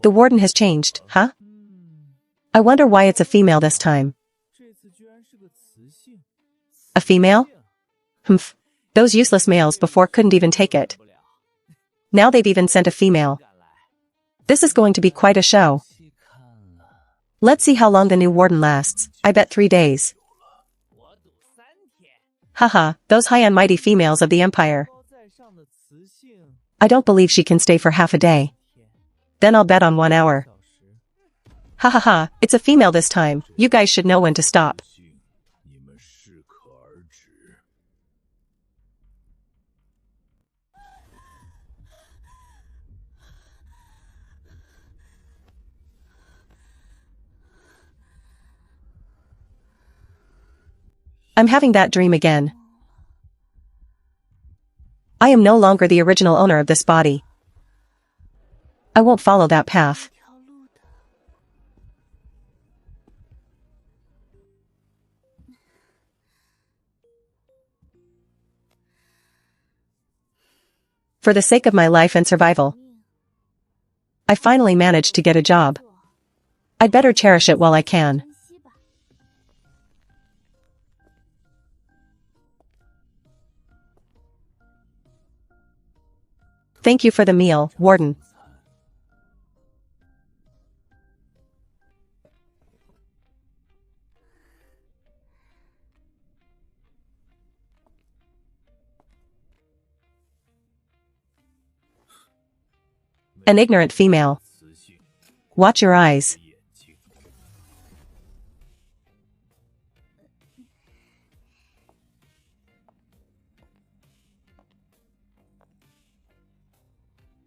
The warden has changed, huh? I wonder why it's a female this time. A female? Humph. Those useless males before couldn't even take it. Now they've even sent a female. This is going to be quite a show. Let's see how long the new warden lasts. I bet 3 days. Haha, those high and mighty females of the empire. I don't believe she can stay for half a day. Then I'll bet on 1 hour. Ha ha ha, it's a female this time. You guys should know when to stop. I'm having that dream again. I am no longer the original owner of this body. I won't follow that path. For the sake of my life and survival, I finally managed to get a job. I'd better cherish it while I can. Thank you for the meal, warden. An ignorant female. Watch your eyes.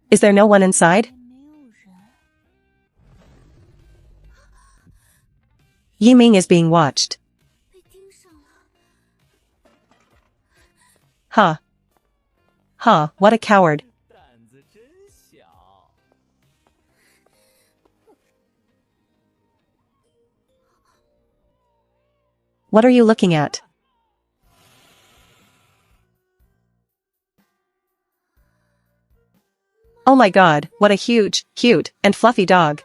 Is there no one inside? Yi Ming is being watched. Huh. Huh, what a coward. What are you looking at? Oh my god, what a huge, cute, and fluffy dog.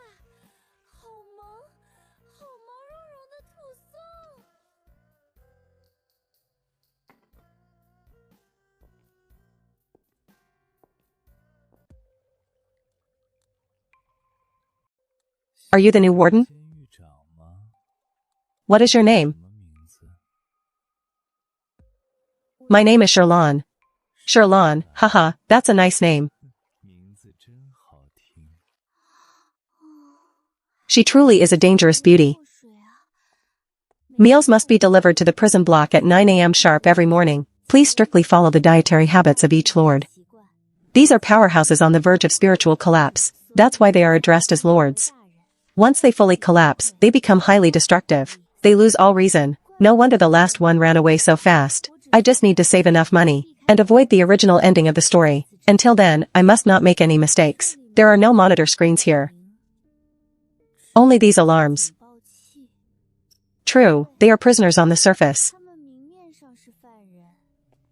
Are you the new warden? What is your name? My name is Sherlon. Sherlon, haha, that's a nice name. She truly is a dangerous beauty. Meals must be delivered to the prison block at 9 a.m. sharp every morning. Please strictly follow the dietary habits of each lord. These are powerhouses on the verge of spiritual collapse. That's why they are addressed as lords. Once they fully collapse, they become highly destructive. They lose all reason. No wonder the last one ran away so fast. I just need to save enough money and avoid the original ending of the story. Until then, I must not make any mistakes. There are no monitor screens here. Only these alarms. True, they are prisoners on the surface.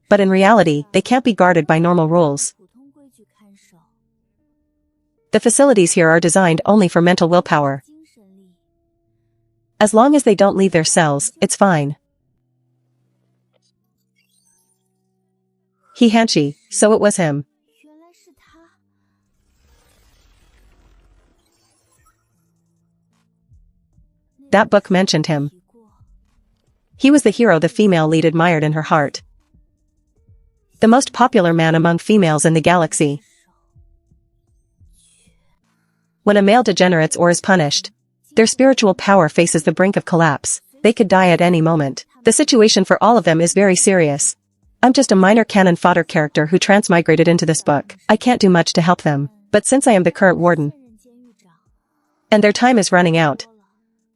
But in reality, they can't be guarded by normal rules. The facilities here are designed only for mental willpower. As long as they don't leave their cells, it's fine. He Hanshi, so it was him. That book mentioned him. He was the hero the female lead admired in her heart. The most popular man among females in the galaxy. When a male degenerates or is punished, their spiritual power faces the brink of collapse. They could die at any moment. The situation for all of them is very serious. I'm just a minor cannon fodder character who transmigrated into this book. I can't do much to help them. But since I am the current warden, and their time is running out,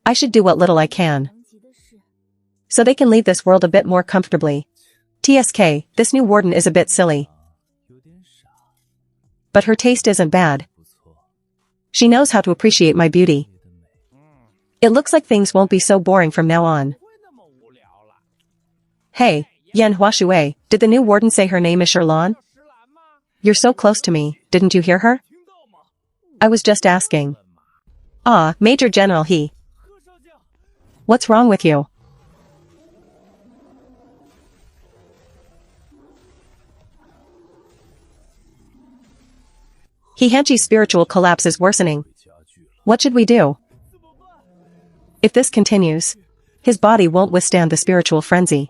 I should do what little I can, so they can leave this world a bit more comfortably. TSK, this new warden is a bit silly. But her taste isn't bad. She knows how to appreciate my beauty. It looks like things won't be so boring from now on. Hey, Yan Huashui, did the new warden say her name is Sherlon? You're so close to me, didn't you hear her? I was just asking. Ah, Major General he. What's wrong with you? Hanchi's spiritual collapse is worsening. What should we do? If this continues, his body won't withstand the spiritual frenzy.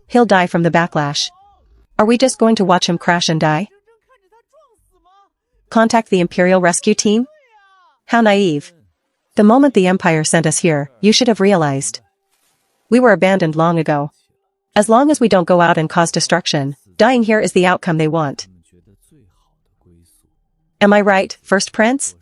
He'll die from the backlash. Are we just going to watch him crash and die? Contact the Imperial Rescue Team? How naive. The moment the Empire sent us here, you should have realized. We were abandoned long ago. As long as we don't go out and cause destruction, dying here is the outcome they want. Am I right, First Prince?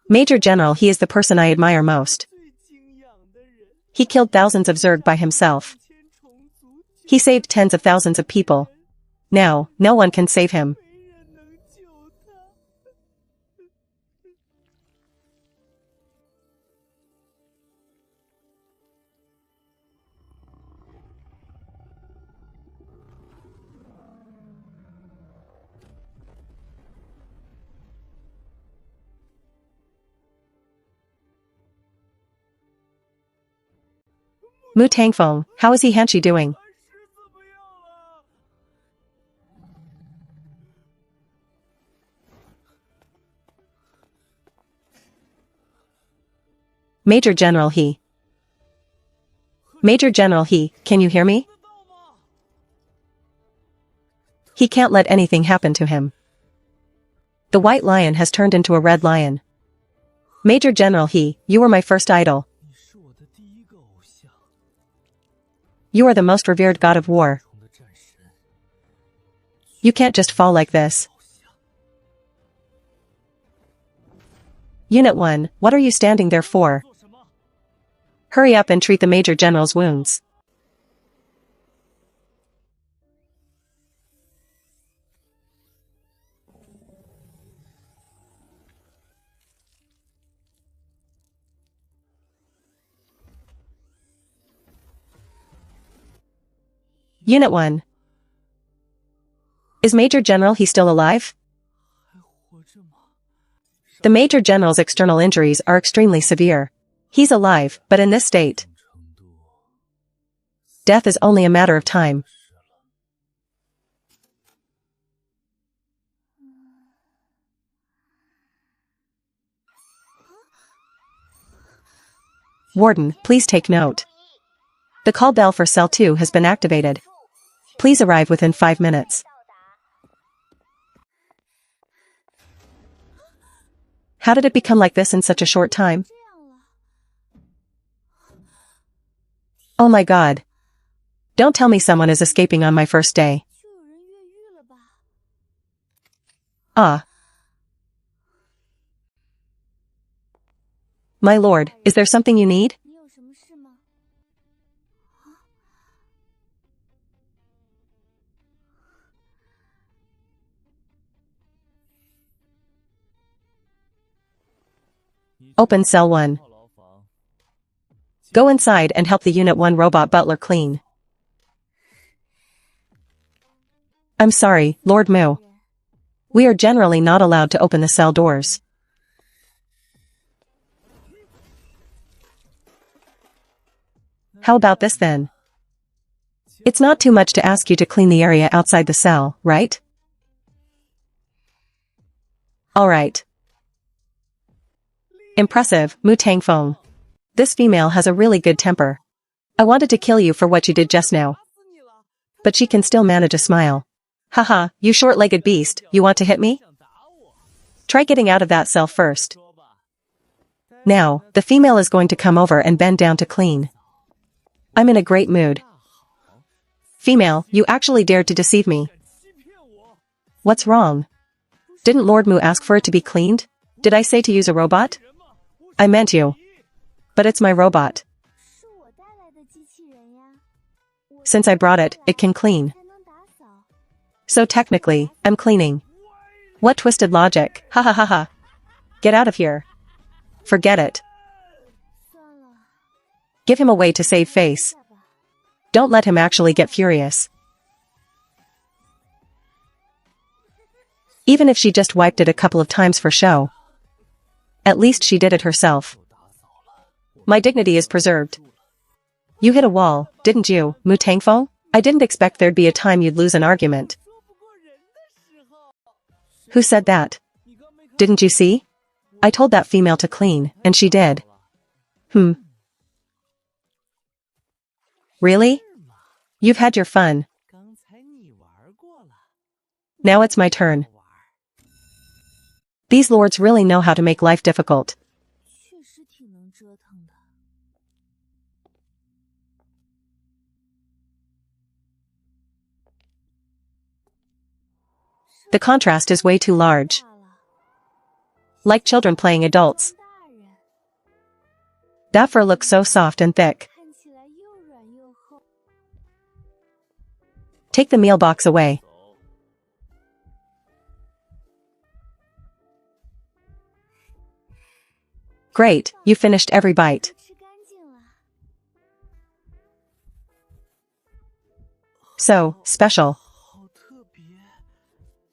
Major General he is the person I admire most. He killed thousands of Zerg by himself. He saved tens of thousands of people. Now, no one can save him. Mu Tangfeng, how is Hanchi doing? Major General he. Major General he, can you hear me? He can't let anything happen to him. The white lion has turned into a red lion. Major General he, you were my first idol. You are the most revered god of war. You can't just fall like this. Unit 1, what are you standing there for? Hurry up and treat the Major General's wounds. Unit 1. Is Major General he still alive? The Major General's external injuries are extremely severe. He's alive, but in this state. Death is only a matter of time. Warden, please take note. The call bell for Cell 2 has been activated. Please arrive within 5 minutes. How did it become like this in such a short time? Oh my god. Don't tell me someone is escaping on my first day. Ah. My lord, is there something you need? Open Cell 1. Go inside and help the Unit 1 robot butler clean. I'm sorry, Lord Mu. We are generally not allowed to open the cell doors. How about this then? It's not too much to ask you to clean the area outside the cell, right? Alright. Impressive, Mu Tangfeng. This female has a really good temper. I wanted to kill you for what you did just now. But she can still manage a smile. Haha, you short-legged beast, you want to hit me? Try getting out of that cell first. Now, the female is going to come over and bend down to clean. I'm in a great mood. Female, you actually dared to deceive me. What's wrong? Didn't Lord Mu ask for it to be cleaned? Did I say to use a robot? I meant you. But it's my robot. Since I brought it, it can clean. So technically, I'm cleaning. What twisted logic, ha ha ha ha. Get out of here. Forget it. Give him a way to save face. Don't let him actually get furious. Even if she just wiped it a couple of times for show. At least she did it herself. My dignity is preserved. You hit a wall, didn't you, Mu Tangfo? I didn't expect there'd be a time you'd lose an argument. Who said that? Didn't you see? I told that female to clean, and she did. Really? You've had your fun. Now it's my turn. These lords really know how to make life difficult. The contrast is way too large. Like children playing adults. That fur looks so soft and thick. Take the meal box away. Great, you finished every bite. So, special.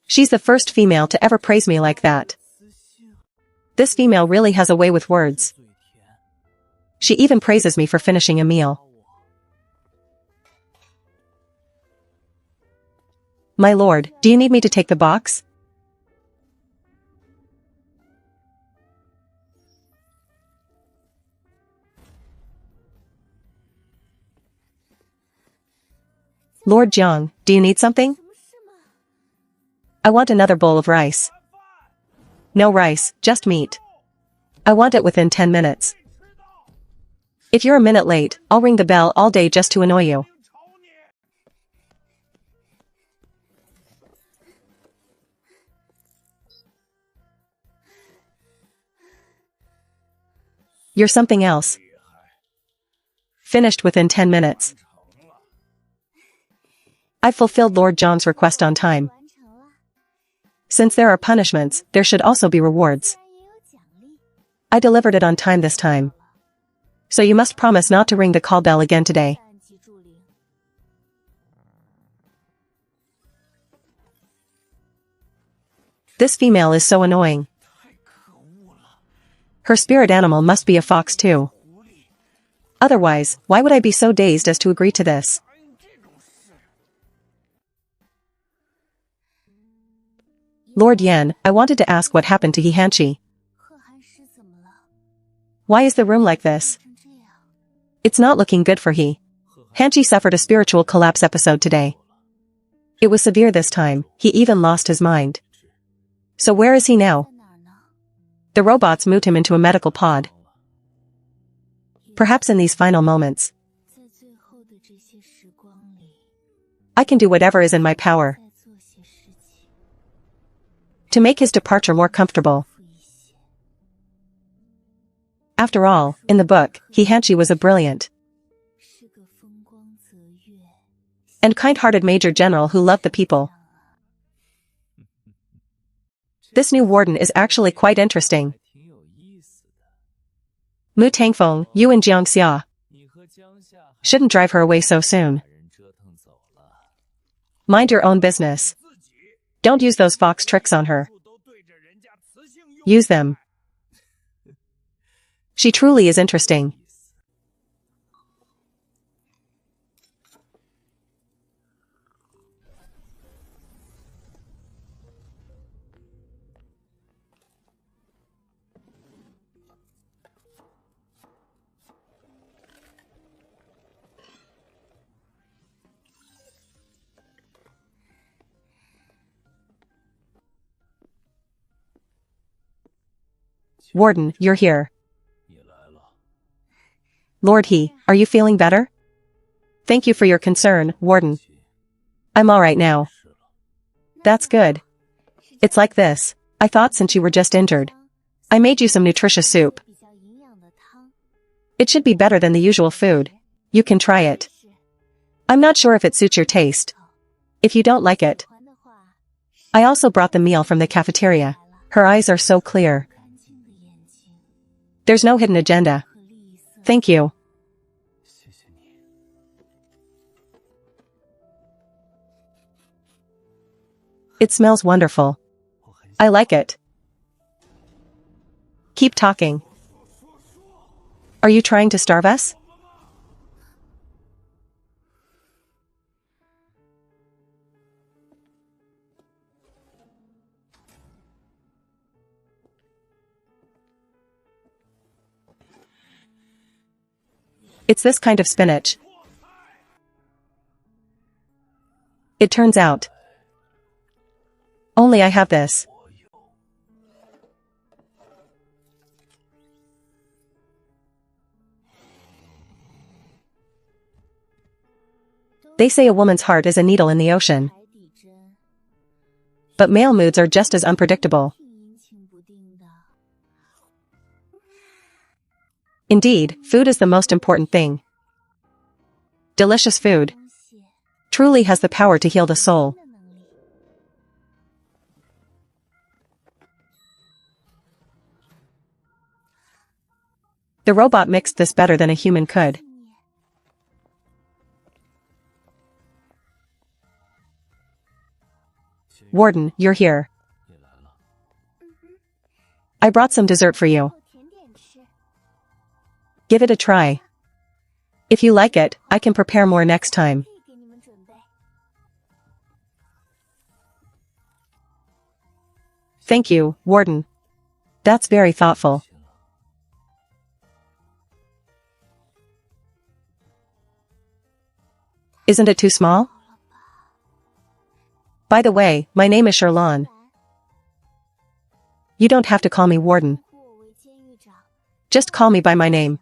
She's the first female to ever praise me like that. This female really has a way with words. She even praises me for finishing a meal. My lord, do you need me to take the box? Lord Jiang, do you need something? I want another bowl of rice. No rice, just meat. I want it within 10 minutes. If you're a minute late, I'll ring the bell all day just to annoy you. You're something else. Finished within 10 minutes. I fulfilled Lord John's request on time. Since there are punishments, there should also be rewards. I delivered it on time this time. So you must promise not to ring the call bell again today. This female is so annoying. Her spirit animal must be a fox too. Otherwise, why would I be so dazed as to agree to this? Lord Yan, I wanted to ask what happened to He Hanshi. Why is the room like this? It's not looking good for He. Hanshi suffered a spiritual collapse episode today. It was severe this time, he even lost his mind. So where is he now? The robots moved him into a medical pod. Perhaps in these final moments, I can do whatever is in my power to make his departure more comfortable. After all, in the book, He Hanshi was a brilliant and kind-hearted major general who loved the people. This new warden is actually quite interesting. Mu Tangfeng, you and Jiang Xia shouldn't drive her away so soon. Mind your own business. Don't use those fox tricks on her. Use them. She truly is interesting. Warden, you're here. Lord He, are you feeling better? Thank you for your concern, Warden. I'm alright now. That's good. It's like this. I thought since you were just injured, I made you some nutritious soup. It should be better than the usual food. You can try it. I'm not sure if it suits your taste. If you don't like it. I also brought the meal from the cafeteria. Her eyes are so clear. There's no hidden agenda. Thank you. It smells wonderful. I like it. Keep talking. Are you trying to starve us? It's this kind of spinach. It turns out. Only I have this. They say a woman's heart is a needle in the ocean. But male moods are just as unpredictable. Indeed, food is the most important thing. Delicious food truly has the power to heal the soul. The robot mixed this better than a human could. Warden, you're here. I brought some dessert for you. Give it a try. If you like it, I can prepare more next time. Thank you, Warden. That's very thoughtful. Isn't it too small? By the way, my name is Sherlon. You don't have to call me Warden. Just call me by my name.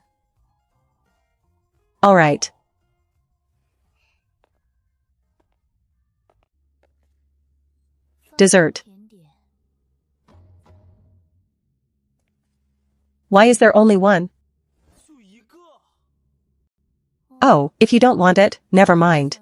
All right. Dessert. Why is there only one? Oh, if you don't want it, never mind.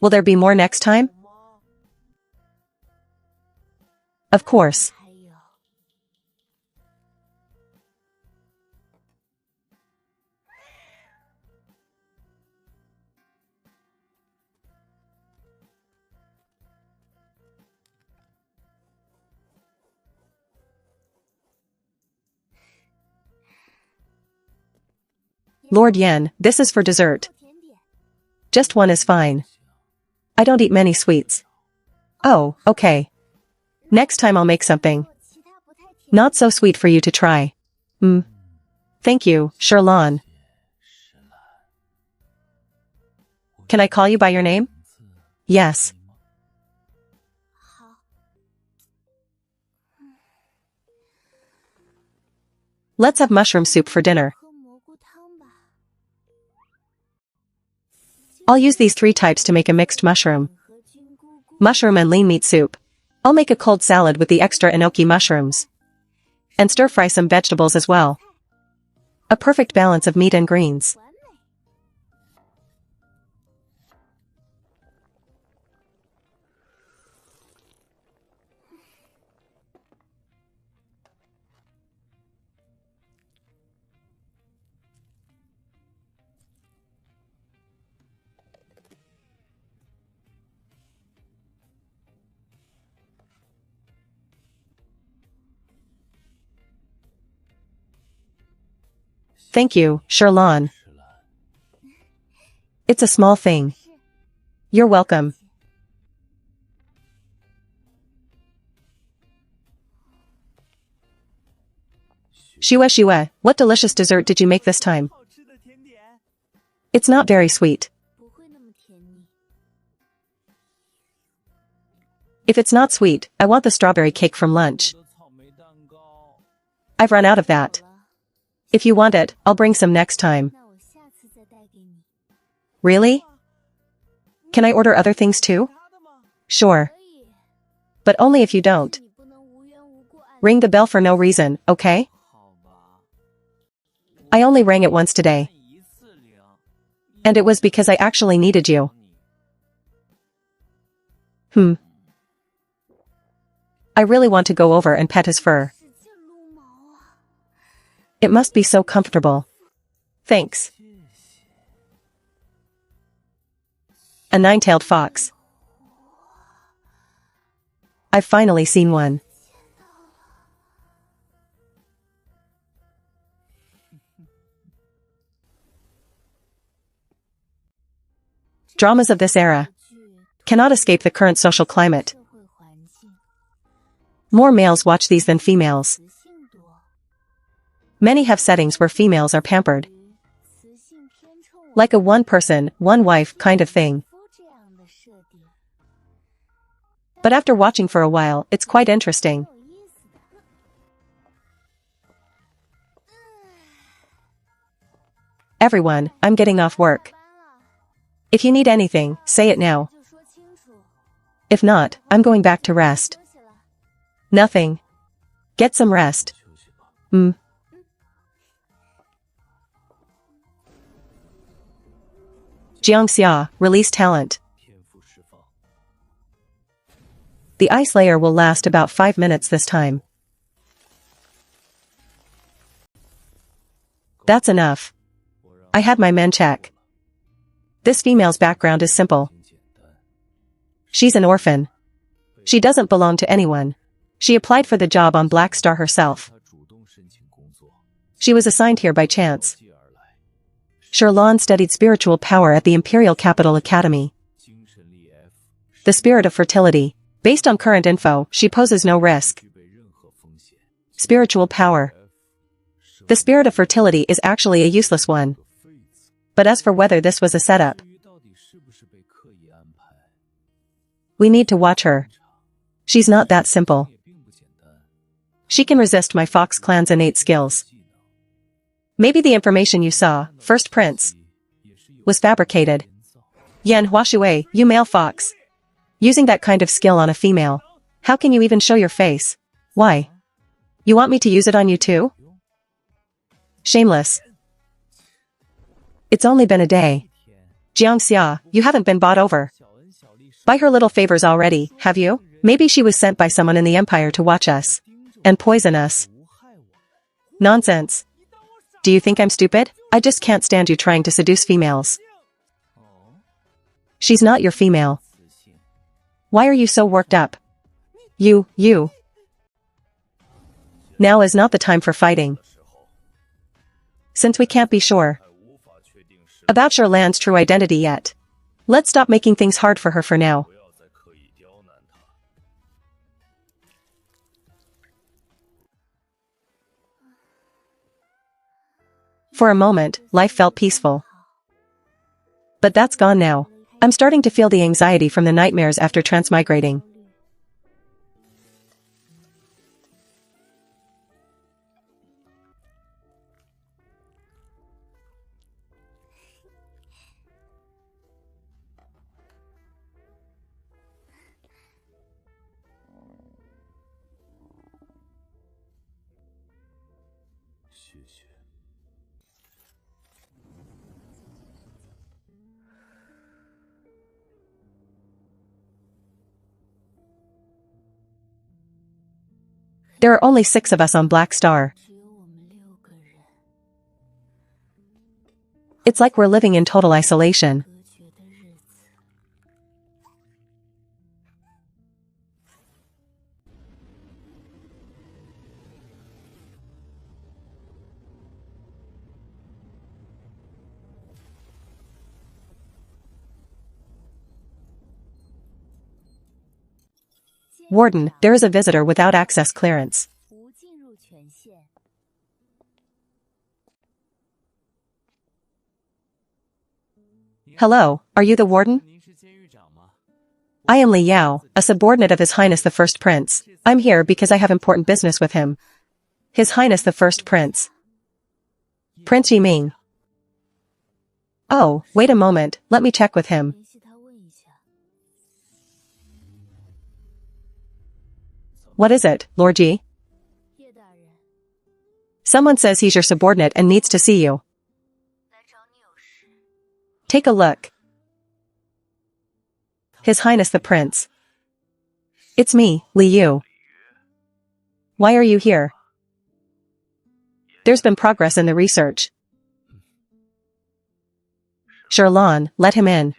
Will there be more next time? Of course. Lord Yen, this is for dessert. Just one is fine. I don't eat many sweets. Oh, okay. Next time I'll make something not so sweet for you to try. Thank you, Sherlon. Can I call you by your name? Yes. Let's have mushroom soup for dinner. I'll use these 3 types to make a mixed mushroom and lean meat soup. I'll make a cold salad with the extra enoki mushrooms. And stir-fry some vegetables as well. A perfect balance of meat and greens. Thank you, Sherlon. It's a small thing. You're welcome. Shue, what delicious dessert did you make this time? It's not very sweet. If it's not sweet, I want the strawberry cake from lunch. I've run out of that. If you want it, I'll bring some next time. Really? Can I order other things too? Sure. But only if you don't Ring the bell for no reason, okay? I only rang it once today. And it was because I actually needed you. I really want to go over and pet his fur. It must be so comfortable. Thanks. A nine-tailed fox. I've finally seen one. Dramas of this era cannot escape the current social climate. More males watch these than females. Many have settings where females are pampered. Like a one-person, one-wife kind of thing. But after watching for a while, it's quite interesting. Everyone, I'm getting off work. If you need anything, say it now. If not, I'm going back to rest. Nothing. Get some rest. Jiangxia, release talent. The ice layer will last about 5 minutes this time. That's enough. I had my men check. This female's background is simple. She's an orphan. She doesn't belong to anyone. She applied for the job on Black Star herself. She was assigned here by chance. Sherlon studied spiritual power at the Imperial Capital Academy. The spirit of fertility. Based on current info, she poses no risk. Spiritual power. The spirit of fertility is actually a useless one. But as for whether this was a setup, we need to watch her. She's not that simple. She can resist my Fox clan's innate skills. Maybe the information you saw, First Prince, was fabricated. Yan Huashui, you male fox. Using that kind of skill on a female. How can you even show your face? Why? You want me to use it on you too? Shameless. It's only been a day. Jiangxia, you haven't been bought over by her little favors already, have you? Maybe she was sent by someone in the Empire to watch us and poison us. Nonsense. Do you think I'm stupid? I just can't stand you trying to seduce females. She's not your female. Why are you so worked up? You. Now is not the time for fighting. Since we can't be sure about Sherlan's true identity yet, let's stop making things hard for her for now. For a moment, life felt peaceful. But that's gone now. I'm starting to feel the anxiety from the nightmares after transmigrating. There are only 6 of us on Black Star. It's like we're living in total isolation. Warden, there is a visitor without access clearance. Hello, are you the warden? I am Li Yao, a subordinate of His Highness the First Prince. I'm here because I have important business with him. His Highness the First Prince. Prince Yiming. Oh, wait a moment, let me check with him. What is it, Lord Ji? Someone says he's your subordinate and needs to see you. Take a look. His Highness the Prince. It's me, Li Yu. Why are you here? There's been progress in the research. Sherlon, let him in.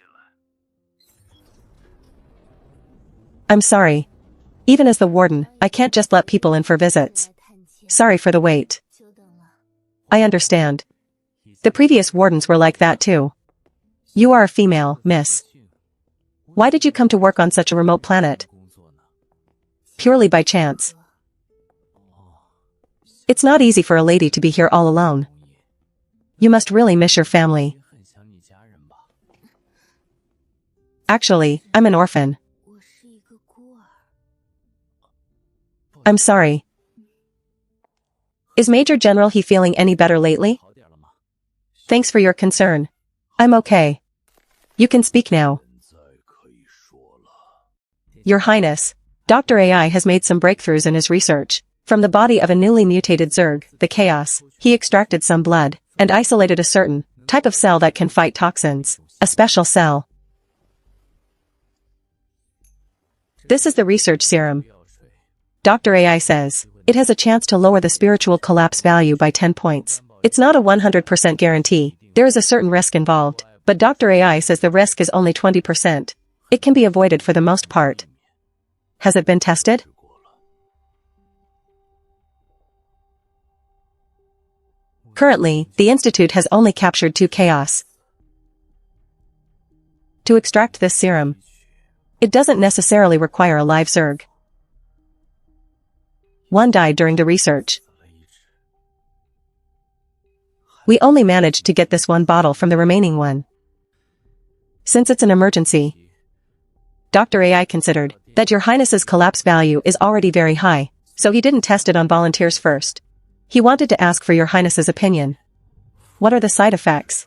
I'm sorry. Even as the warden, I can't just let people in for visits. Sorry for the wait. I understand. The previous wardens were like that too. You are a female, miss. Why did you come to work on such a remote planet? Purely by chance. It's not easy for a lady to be here all alone. You must really miss your family. Actually, I'm an orphan. I'm sorry. Is Major General He feeling any better lately? Thanks for your concern. I'm okay. You can speak now. Your Highness, Dr. AI has made some breakthroughs in his research. From the body of a newly mutated Zerg, the Chaos, he extracted some blood, and isolated a certain type of cell that can fight toxins. A special cell. This is the research serum. Dr. AI says, it has a chance to lower the spiritual collapse value by 10 points. It's not a 100% guarantee, there is a certain risk involved, but Dr. AI says the risk is only 20%. It can be avoided for the most part. Has it been tested? Currently, the Institute has only captured 2 Chaos. To extract this serum, it doesn't necessarily require a live Zerg. One died during the research. We only managed to get this one bottle from the remaining one. Since it's an emergency, Dr. AI considered that your Highness's collapse value is already very high, so he didn't test it on volunteers first. He wanted to ask for your Highness's opinion. What are the side effects?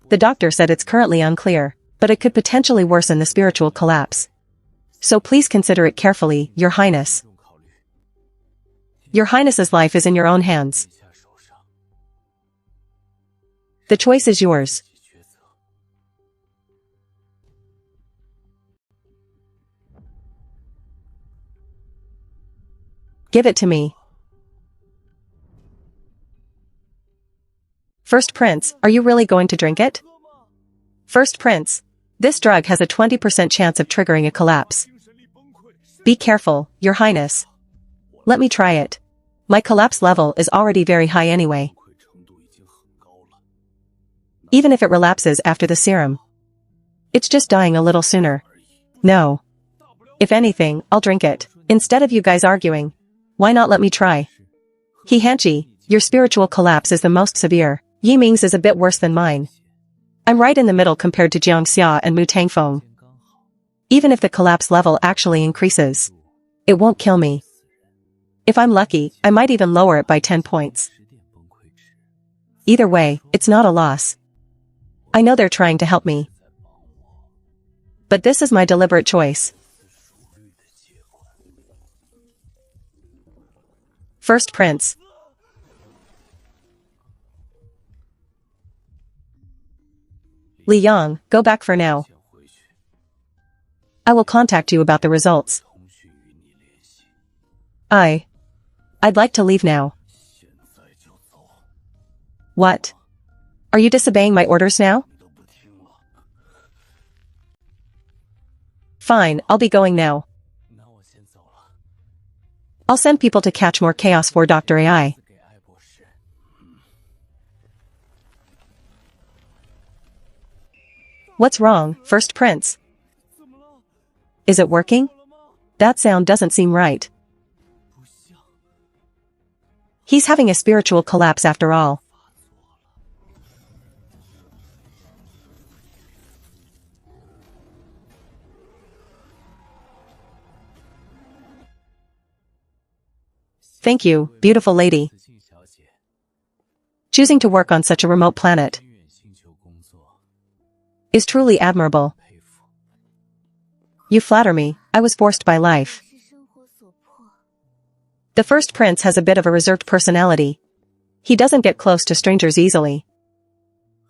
The doctor said it's currently unclear, but it could potentially worsen the spiritual collapse. So please consider it carefully, Your Highness. Your Highness's life is in your own hands. The choice is yours. Give it to me. First Prince, are you really going to drink it? First Prince, this drug has a 20% chance of triggering a collapse. Be careful, Your Highness. Let me try it. My collapse level is already very high anyway. Even if it relapses after the serum, it's just dying a little sooner. No. If anything, I'll drink it. Instead of you guys arguing, why not let me try? He Hanchi, your spiritual collapse is the most severe. Yi Ming's is a bit worse than mine. I'm right in the middle compared to Jiang Xia and Mu Tangfeng. Even if the collapse level actually increases, it won't kill me. If I'm lucky, I might even lower it by 10 points. Either way, it's not a loss. I know they're trying to help me. But this is my deliberate choice. First Prince. Li Yang, go back for now. I will contact you about the results. I'd like to leave now. What? Are you disobeying my orders now? Fine, I'll be going now. I'll send people to catch more chaos for Dr. AI. What's wrong, First Prince? Is it working? That sound doesn't seem right. He's having a spiritual collapse after all. Thank you, beautiful lady. Choosing to work on such a remote planet is truly admirable. You flatter me, I was forced by life. The first prince has a bit of a reserved personality. He doesn't get close to strangers easily.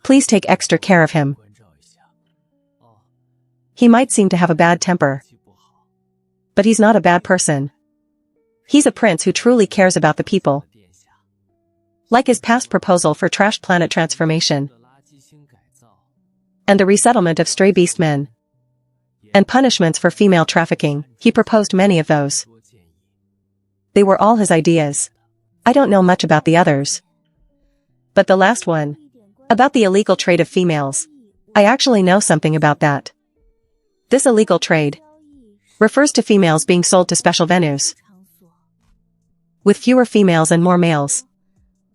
Please take extra care of him. He might seem to have a bad temper. But he's not a bad person. He's a prince who truly cares about the people. Like his past proposal for trash planet transformation. And the resettlement of stray beast men. And punishments for female trafficking, he proposed many of those. They were all his ideas. I don't know much about the others. But the last one, about the illegal trade of females, I actually know something about that. This illegal trade refers to females being sold to special venues. With fewer females and more males.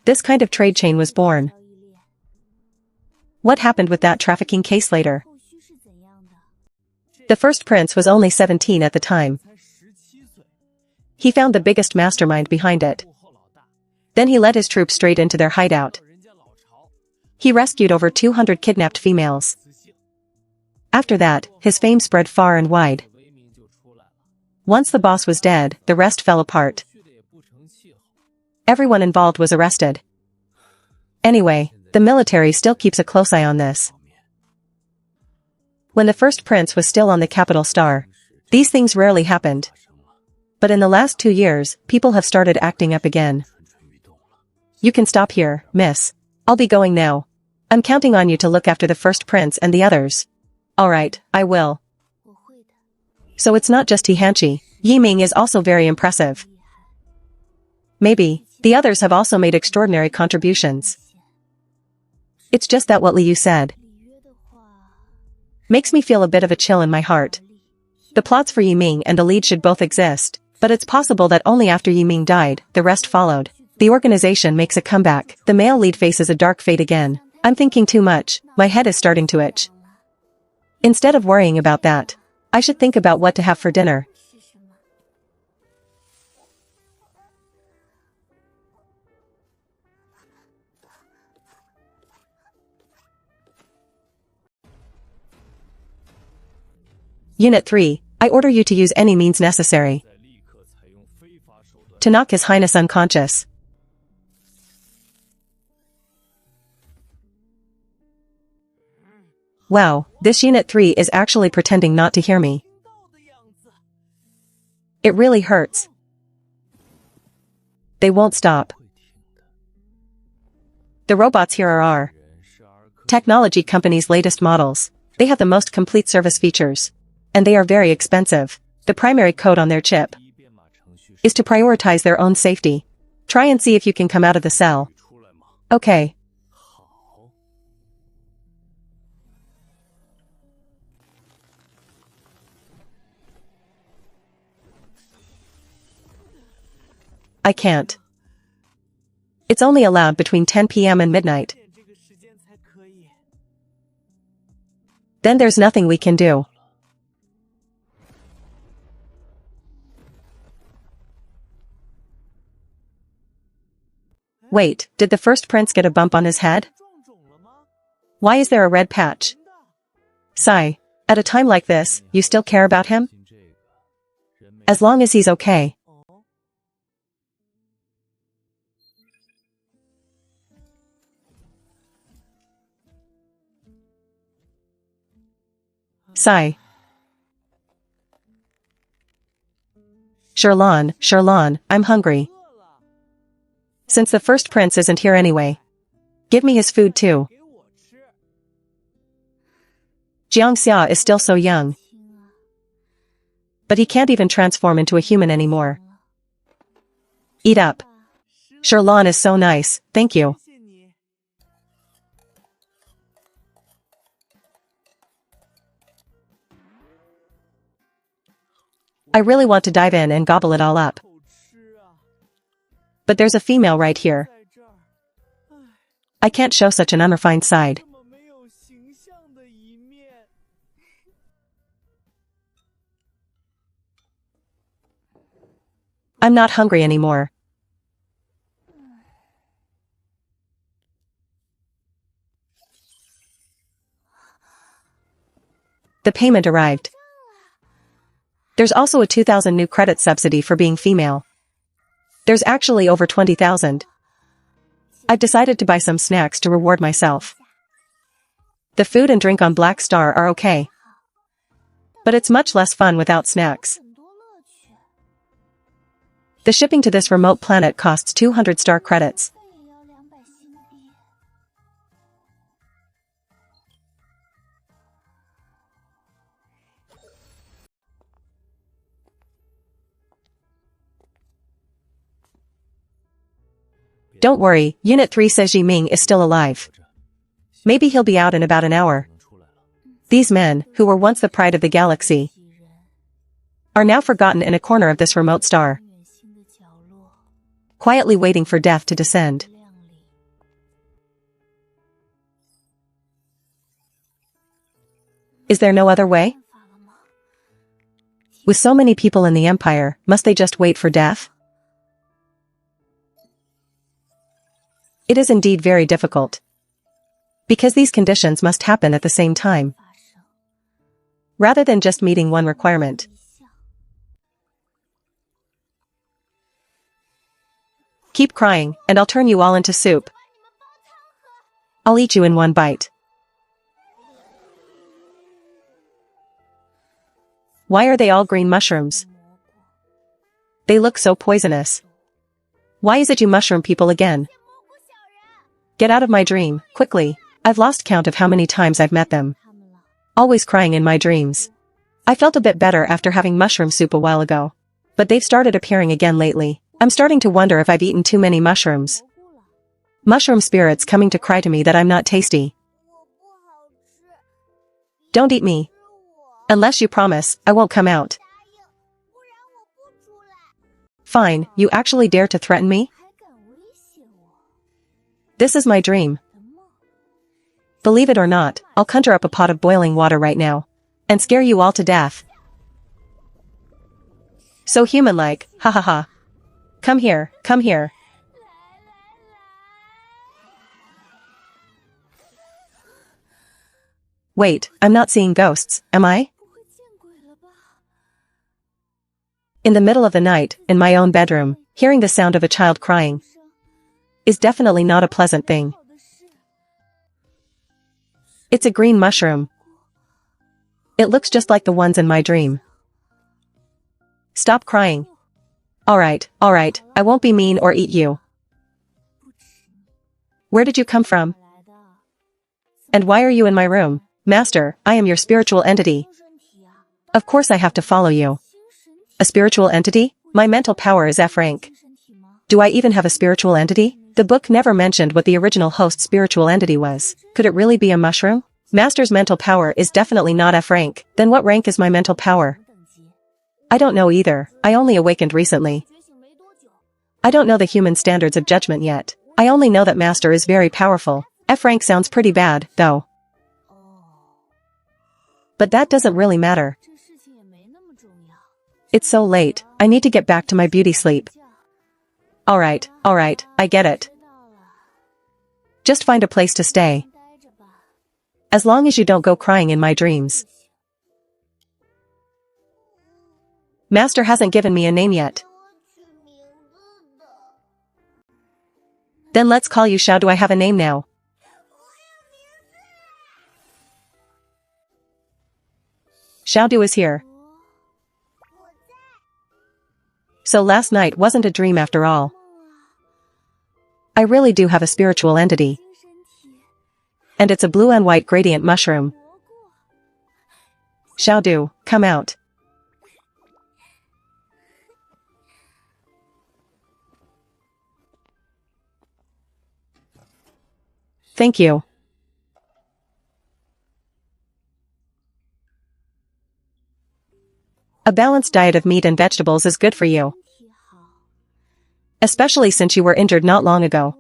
This kind of trade chain was born. What happened with that trafficking case later? The first prince was only 17 at the time. He found the biggest mastermind behind it. Then he led his troops straight into their hideout. He rescued over 200 kidnapped females. After that, his fame spread far and wide. Once the boss was dead, the rest fell apart. Everyone involved was arrested. Anyway, the military still keeps a close eye on this. When the first prince was still on the capital star, these things rarely happened. But in the last 2 years, people have started acting up again. You can stop here, miss. I'll be going now. I'm counting on you to look after the first prince and the others. Alright, I will. So it's not just Tihanchi. Yi Ming is also very impressive. Maybe, the others have also made extraordinary contributions. It's just that what Liu said makes me feel a bit of a chill in my heart. The plots for Yi Ming and the lead should both exist, but it's possible that only after Yi Ming died, the rest followed. The organization makes a comeback. The male lead faces a dark fate again. I'm thinking too much. My head is starting to itch. Instead of worrying about that, I should think about what to have for dinner. Unit 3, I order you to use any means necessary to knock His Highness unconscious. Wow, this Unit 3 is actually pretending not to hear me. It really hurts. They won't stop. The robots here are our technology company's latest models. They have the most complete service features. And they are very expensive. The primary code on their chip is to prioritize their own safety. Try and see if you can come out of the cell. Okay. I can't. It's only allowed between 10 p.m. and midnight. Then there's nothing we can do. Wait, did the first prince get a bump on his head? Why is there a red patch? Sigh. At a time like this, you still care about him? As long as he's okay. Sigh. Sherlon, I'm hungry. Since the first prince isn't here anyway. Give me his food too. Jiangxia is still so young. But he can't even transform into a human anymore. Eat up. Sherlon is so nice, thank you. I really want to dive in and gobble it all up. But there's a female right here. I can't show such an unrefined side. I'm not hungry anymore. The payment arrived. There's also a 2,000 new credit subsidy for being female. There's actually over 20,000. I've decided to buy some snacks to reward myself. The food and drink on Black Star are okay. But it's much less fun without snacks. The shipping to this remote planet costs 200 star credits. Don't worry, Unit 3 says Ming is still alive. Maybe he'll be out in about an hour. These men, who were once the pride of the galaxy, are now forgotten in a corner of this remote star, quietly waiting for death to descend. Is there no other way? With so many people in the Empire, must they just wait for death? It is indeed very difficult. Because these conditions must happen at the same time, rather than just meeting one requirement. Keep crying, and I'll turn you all into soup. I'll eat you in one bite. Why are they all green mushrooms? They look so poisonous. Why is it you mushroom people again? Get out of my dream, quickly. I've lost count of how many times I've met them. Always crying in my dreams. I felt a bit better after having mushroom soup a while ago. But they've started appearing again lately. I'm starting to wonder if I've eaten too many mushrooms. Mushroom spirits coming to cry to me that I'm not tasty. Don't eat me. Unless you promise, I won't come out. Fine, you actually dare to threaten me? This is my dream. Believe it or not, I'll conjure up a pot of boiling water right now, and scare you all to death. So human-like, ha ha ha. Come here, come here. Wait, I'm not seeing ghosts, am I? In the middle of the night, in my own bedroom, hearing the sound of a child crying is definitely not a pleasant thing. It's a green mushroom. It looks just like the ones in my dream. Stop crying. Alright, I won't be mean or eat you. Where did you come from? And why are you in my room? Master, I am your spiritual entity. Of course I have to follow you. A spiritual entity? My mental power is F rank. Do I even have a spiritual entity? The book never mentioned what the original host's spiritual entity was. Could it really be a mushroom? Master's mental power is definitely not F rank. Then what rank is my mental power? I don't know either. I only awakened recently. I don't know the human standards of judgment yet. I only know that Master is very powerful. F rank sounds pretty bad, though. But that doesn't really matter. It's so late, I need to get back to my beauty sleep. Alright, I get it. Just find a place to stay. As long as you don't go crying in my dreams. Master hasn't given me a name yet. Then let's call you Xiao. Do I have a name now? Xiaodu is here. So last night wasn't a dream after all. I really do have a spiritual entity. And it's a blue and white gradient mushroom. Xiaodu, come out. Thank you. A balanced diet of meat and vegetables is good for you. Especially since you were injured not long ago.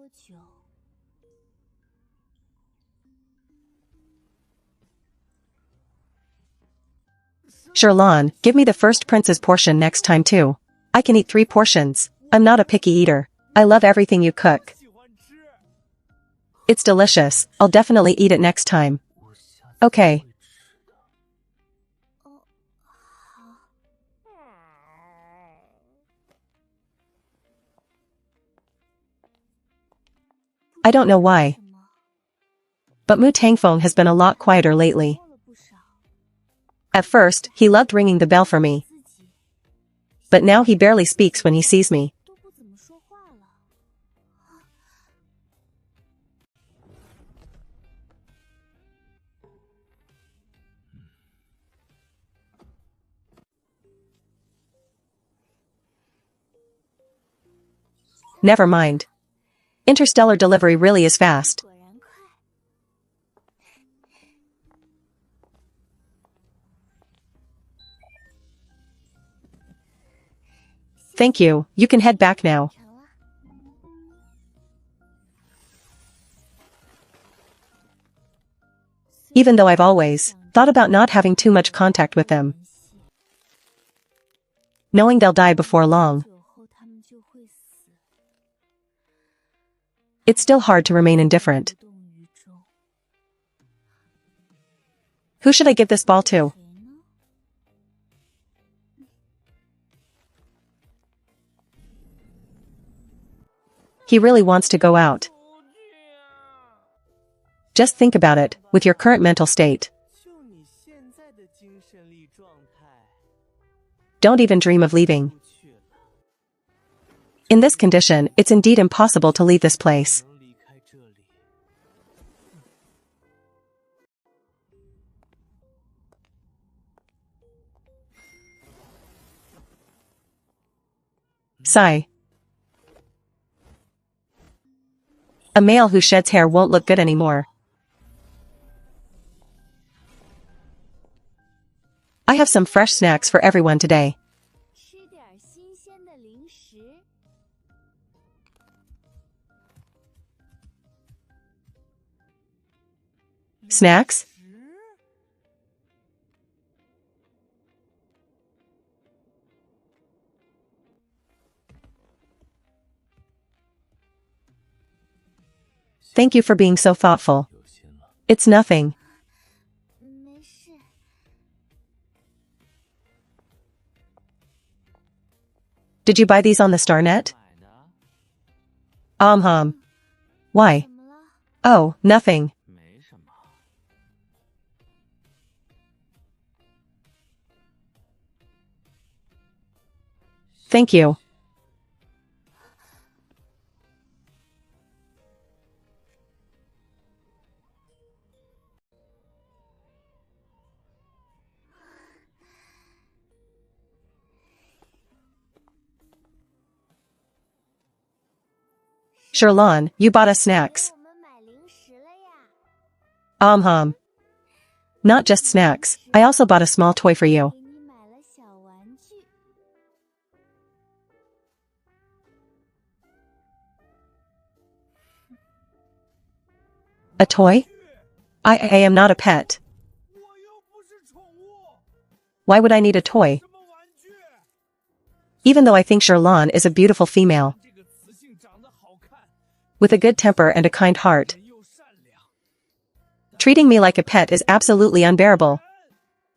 Sherlon, give me the first prince's portion next time too. I can eat 3 portions. I'm not a picky eater. I love everything you cook. It's delicious. I'll definitely eat it next time. Okay. I don't know why. But Mu Tangfeng has been a lot quieter lately. At first, he loved ringing the bell for me. But now he barely speaks when he sees me. Never mind. Interstellar delivery really is fast. Thank you, you can head back now. Even though I've always thought about not having too much contact with them. Knowing they'll die before long. It's still hard to remain indifferent. Who should I give this ball to? He really wants to go out. Just think about it, with your current mental state. Don't even dream of leaving. In this condition, it's indeed impossible to leave this place. Sigh. A male who sheds hair won't look good anymore. I have some fresh snacks for everyone today. Snacks? Thank you for being so thoughtful. It's nothing. Did you buy these on the Starnet? Why? Oh, nothing. Thank you. Sherlon, you bought us snacks. Not just snacks, I also bought a small toy for you. A toy? I am not a pet. Why would I need a toy? Even though I think Sherlon is a beautiful female. With a good temper and a kind heart. Treating me like a pet is absolutely unbearable.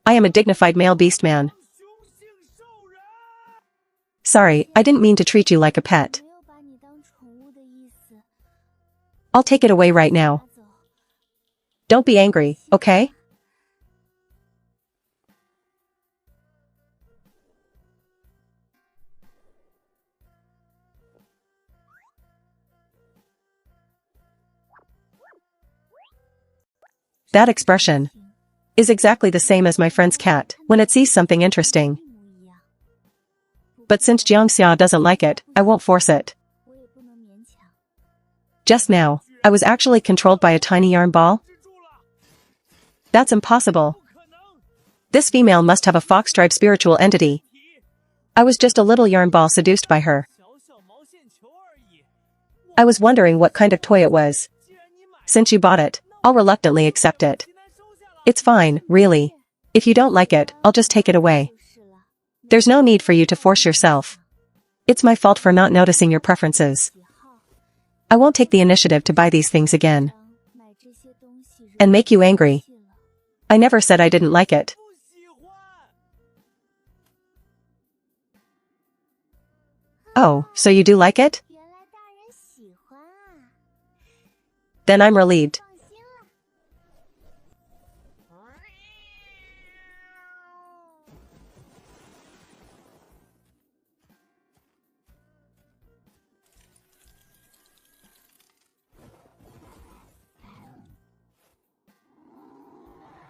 I am a dignified male beastman. Sorry, I didn't mean to treat you like a pet. I'll take it away right now. Don't be angry, okay? That expression is exactly the same as my friend's cat when it sees something interesting. But since Jiangxia doesn't like it, I won't force it. Just now, I was actually controlled by a tiny yarn ball. That's impossible. This female must have a fox-tribe spiritual entity. I was just a little yarn ball seduced by her. I was wondering what kind of toy it was. Since you bought it, I'll reluctantly accept it. It's fine, really. If you don't like it, I'll just take it away. There's no need for you to force yourself. It's my fault for not noticing your preferences. I won't take the initiative to buy these things again. And make you angry. I never said I didn't like it. Oh, so you do like it? Then I'm relieved.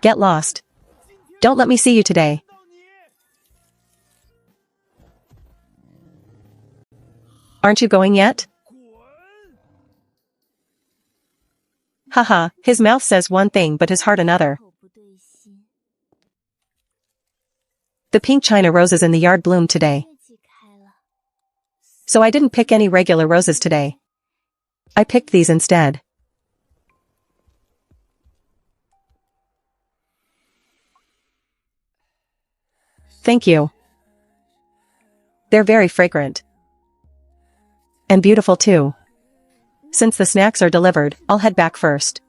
Get lost. Don't let me see you today. Aren't you going yet? Haha, his mouth says one thing but his heart another. The pink china roses in the yard bloomed today. So I didn't pick any regular roses today. I picked these instead. Thank you. They're very fragrant. And beautiful too. Since the snacks are delivered, I'll head back first.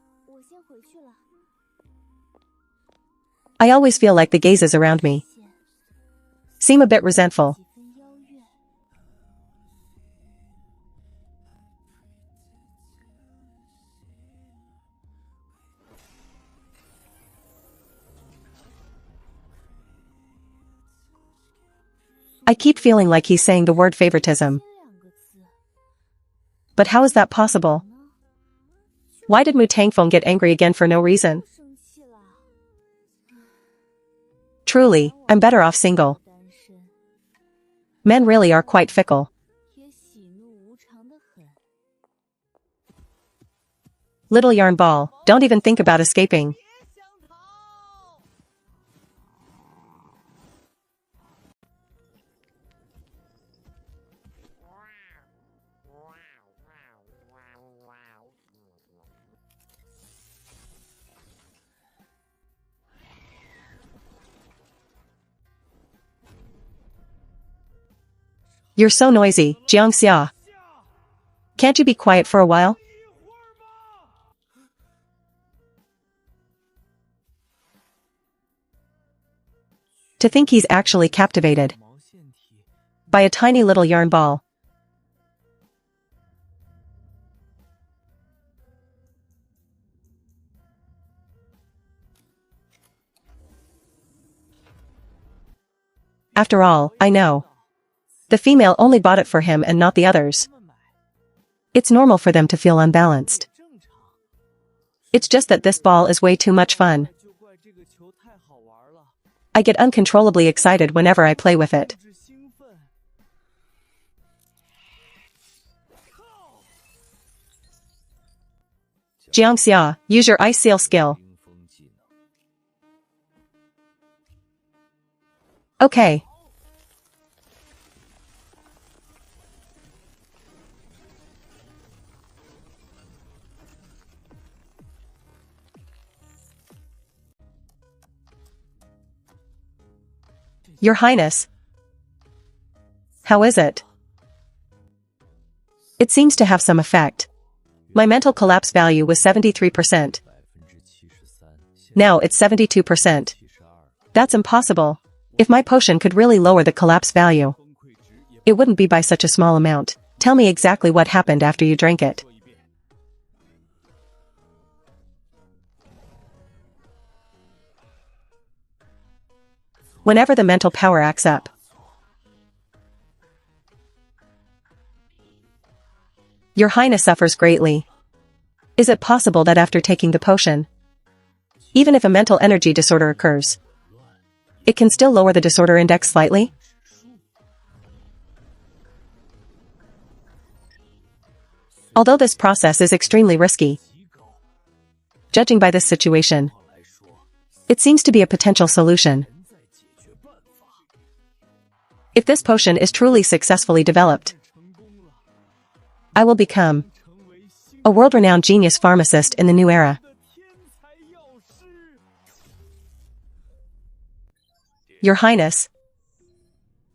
I always feel like the gazes around me seem a bit resentful. I keep feeling like he's saying the word favoritism. But how is that possible? Why did Mu Tangfeng get angry again for no reason? Truly, I'm better off single. Men really are quite fickle. Little yarn ball, don't even think about escaping. You're so noisy, Jiangxia. Can't you be quiet for a while? To think he's actually captivated by a tiny little yarn ball. After all, I know. The female only bought it for him and not the others. It's normal for them to feel unbalanced. It's just that this ball is way too much fun. I get uncontrollably excited whenever I play with it. Jiangxia, use your ice seal skill. Okay. Your Highness. How is it? It seems to have some effect. My mental collapse value was 73%. Now it's 72%. That's impossible. If my potion could really lower the collapse value, it wouldn't be by such a small amount. Tell me exactly what happened after you drank it. Whenever the mental power acts up, Your Highness suffers greatly. Is it possible that after taking the potion, even if a mental energy disorder occurs, it can still lower the disorder index slightly? Although this process is extremely risky, judging by this situation, it seems to be a potential solution. If this potion is truly successfully developed, I will become a world-renowned genius pharmacist in the new era. Your Highness,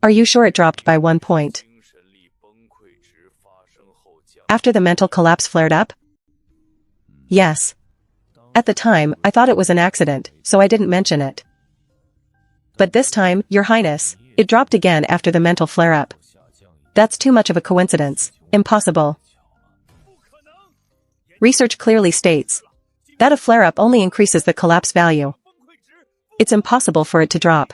are you sure it dropped by 1 point after the mental collapse flared up? Yes. At the time, I thought it was an accident, so I didn't mention it. But this time, Your Highness, it dropped again after the mental flare-up. That's too much of a coincidence. Impossible. Research clearly states that a flare-up only increases the collapse value. It's impossible for it to drop.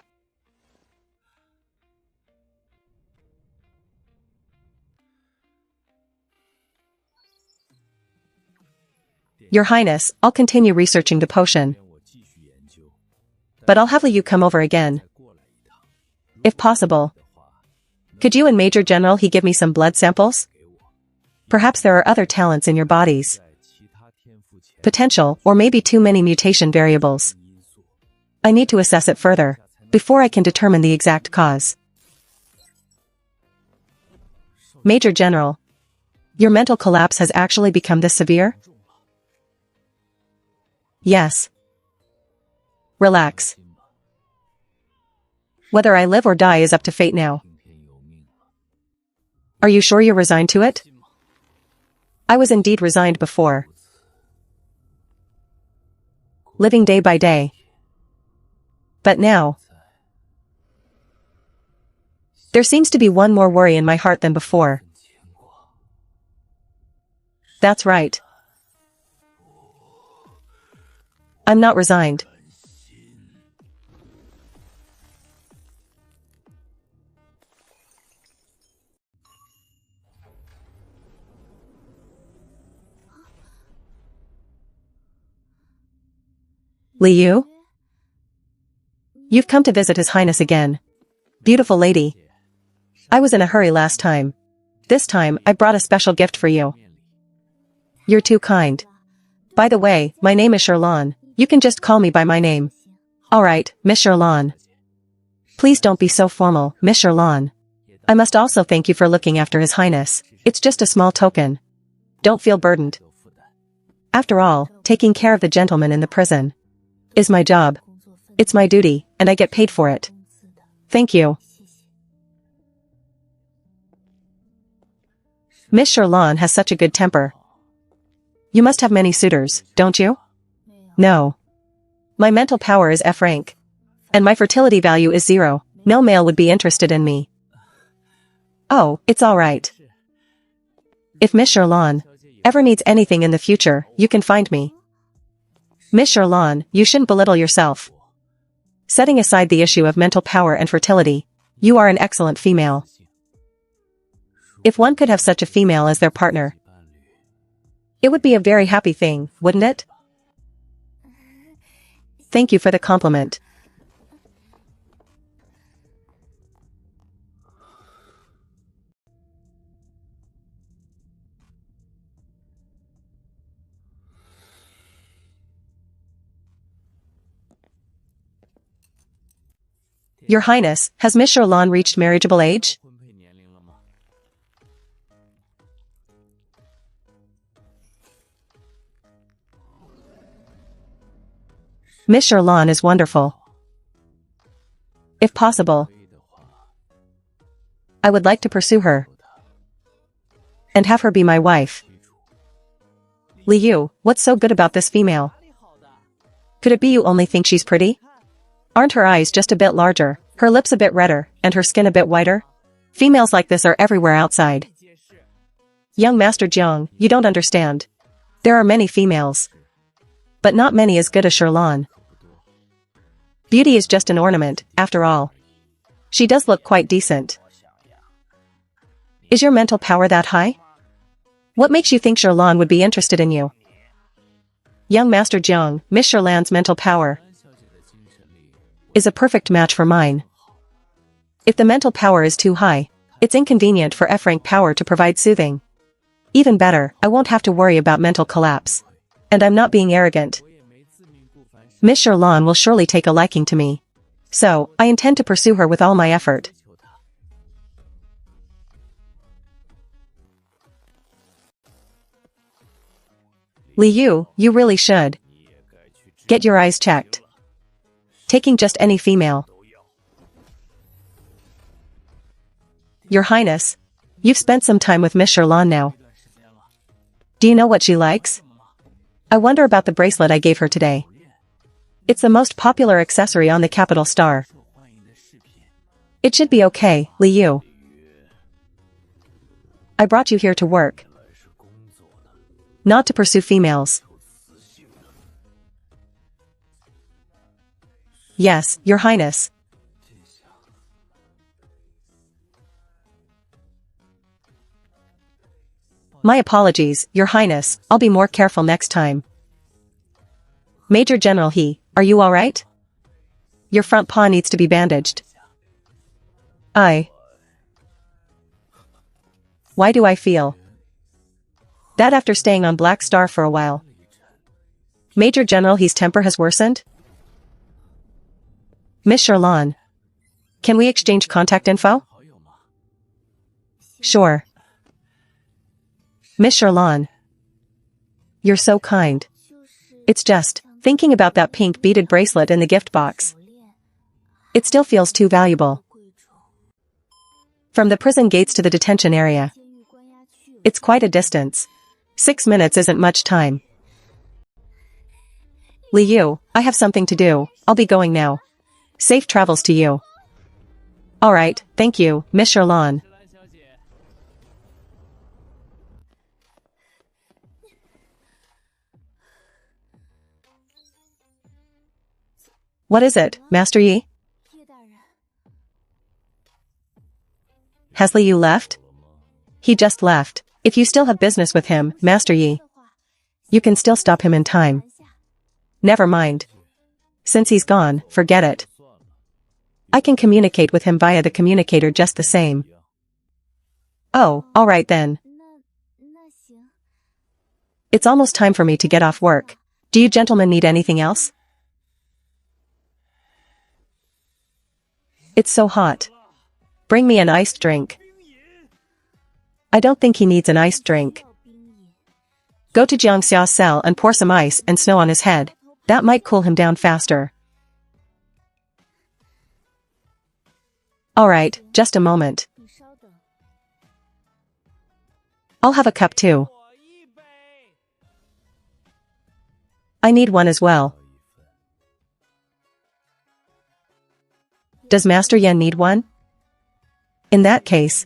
Your Highness, I'll continue researching the potion. But I'll have you come over again. If possible. Could you and Major General he give me some blood samples? Perhaps there are other talents in your bodies. Potential, or maybe too many mutation variables. I need to assess it further, before I can determine the exact cause. Major General, your mental collapse has actually become this severe? Yes. Relax. Whether I live or die is up to fate now. Are you sure you're resigned to it? I was indeed resigned before. Living day by day. But now, there seems to be one more worry in my heart than before. That's right. I'm not resigned. Liu? You've come to visit His Highness again. Beautiful lady. I was in a hurry last time. This time, I brought a special gift for you. You're too kind. By the way, my name is Sherlon. You can just call me by my name. Alright, Miss Sherlon. Please don't be so formal, Miss Sherlon. I must also thank you for looking after His Highness. It's just a small token. Don't feel burdened. After all, taking care of the gentleman in the prison is my job. It's my duty, and I get paid for it. Thank you. Miss Sherlon has such a good temper. You must have many suitors, don't you? No. My mental power is F rank. And my fertility value is 0. No male would be interested in me. Oh, it's alright. If Miss Sherlon ever needs anything in the future, you can find me. Miss Sherlon, you shouldn't belittle yourself. Setting aside the issue of mental power and fertility, you are an excellent female. If one could have such a female as their partner, it would be a very happy thing, wouldn't it? Thank you for the compliment. Your Highness, has Miss Sherlon reached marriageable age? Miss Sherlon is wonderful. If possible, I would like to pursue her and have her be my wife. Liu, what's so good about this female? Could it be you only think she's pretty? Aren't her eyes just a bit larger, her lips a bit redder, and her skin a bit whiter? Females like this are everywhere outside. Young Master Jiang, you don't understand. There are many females, but not many as good as Sherlon. Beauty is just an ornament, after all. She does look quite decent. Is your mental power that high? What makes you think Sherlon would be interested in you? Young Master Jiang, Miss Sherlon's mental power is a perfect match for mine. If the mental power is too high, it's inconvenient for F-rank power to provide soothing. Even better, I won't have to worry about mental collapse. And I'm not being arrogant. Miss Sherlon will surely take a liking to me. So, I intend to pursue her with all my effort. Liu, you really should get your eyes checked. Taking just any female. Your Highness, you've spent some time with Miss Sherlon now. Do you know what she likes? I wonder about the bracelet I gave her today. It's the most popular accessory on the capital star. It should be okay, Liu. I brought you here to work. Not to pursue females. Yes, Your Highness. My apologies, Your Highness, I'll be more careful next time. Major General He, are you alright? Your front paw needs to be bandaged. Why do I feel that after staying on Black Star for a while? Major General He's temper has worsened? Miss Sherlon, can we exchange contact info? Sure. Miss Sherlon, you're so kind. It's just, thinking about that pink beaded bracelet in the gift box. It still feels too valuable. From the prison gates to the detention area, it's quite a distance. 6 minutes isn't much time. Liu, I have something to do, I'll be going now. Safe travels to you. Alright, thank you, Miss Sherlon. What is it, Master Yi? Has Liu left? He just left. If you still have business with him, Master Yi, you can still stop him in time. Never mind. Since he's gone, forget it. I can communicate with him via the communicator just the same. Oh, alright then. It's almost time for me to get off work. Do you gentlemen need anything else? It's so hot. Bring me an iced drink. I don't think he needs an iced drink. Go to Jiang Xiao's cell and pour some ice and snow on his head. That might cool him down faster. Alright, just a moment. I'll have a cup too. I need one as well. Does Master Yan need one? In that case,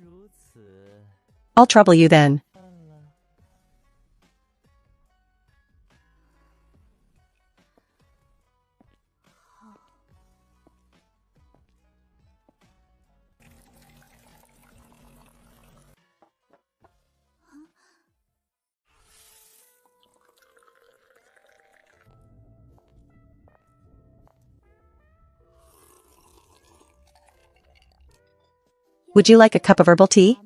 I'll trouble you then. Would you like a cup of herbal tea?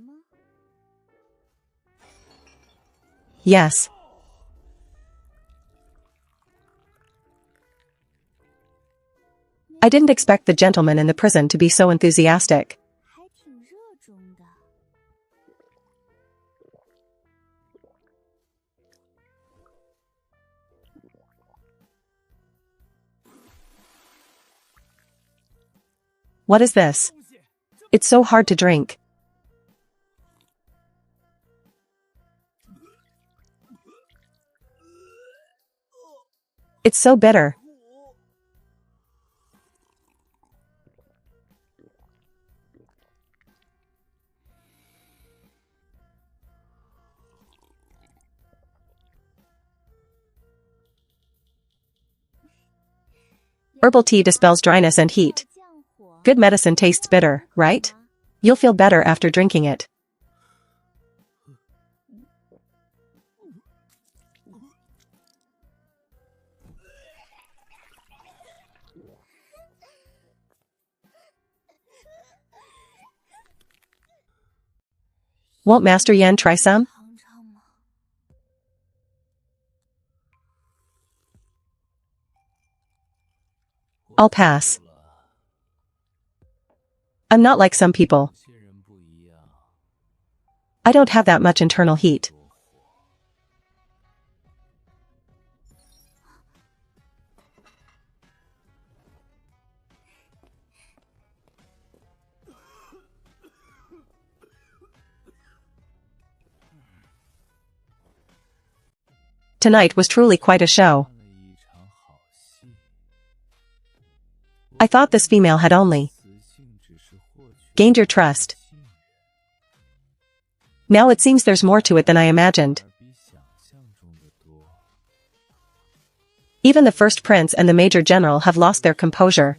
Yes. I didn't expect the gentleman in the prison to be so enthusiastic. What is this? It's so hard to drink. It's so bitter. Herbal tea dispels dryness and heat. Good medicine tastes bitter, right? You'll feel better after drinking it. Won't Master Yan try some? I'll pass. I'm not like some people. I don't have that much internal heat. Tonight was truly quite a show. I thought this female had only gained your trust. Now it seems there's more to it than I imagined. Even the first prince and the major general have lost their composure.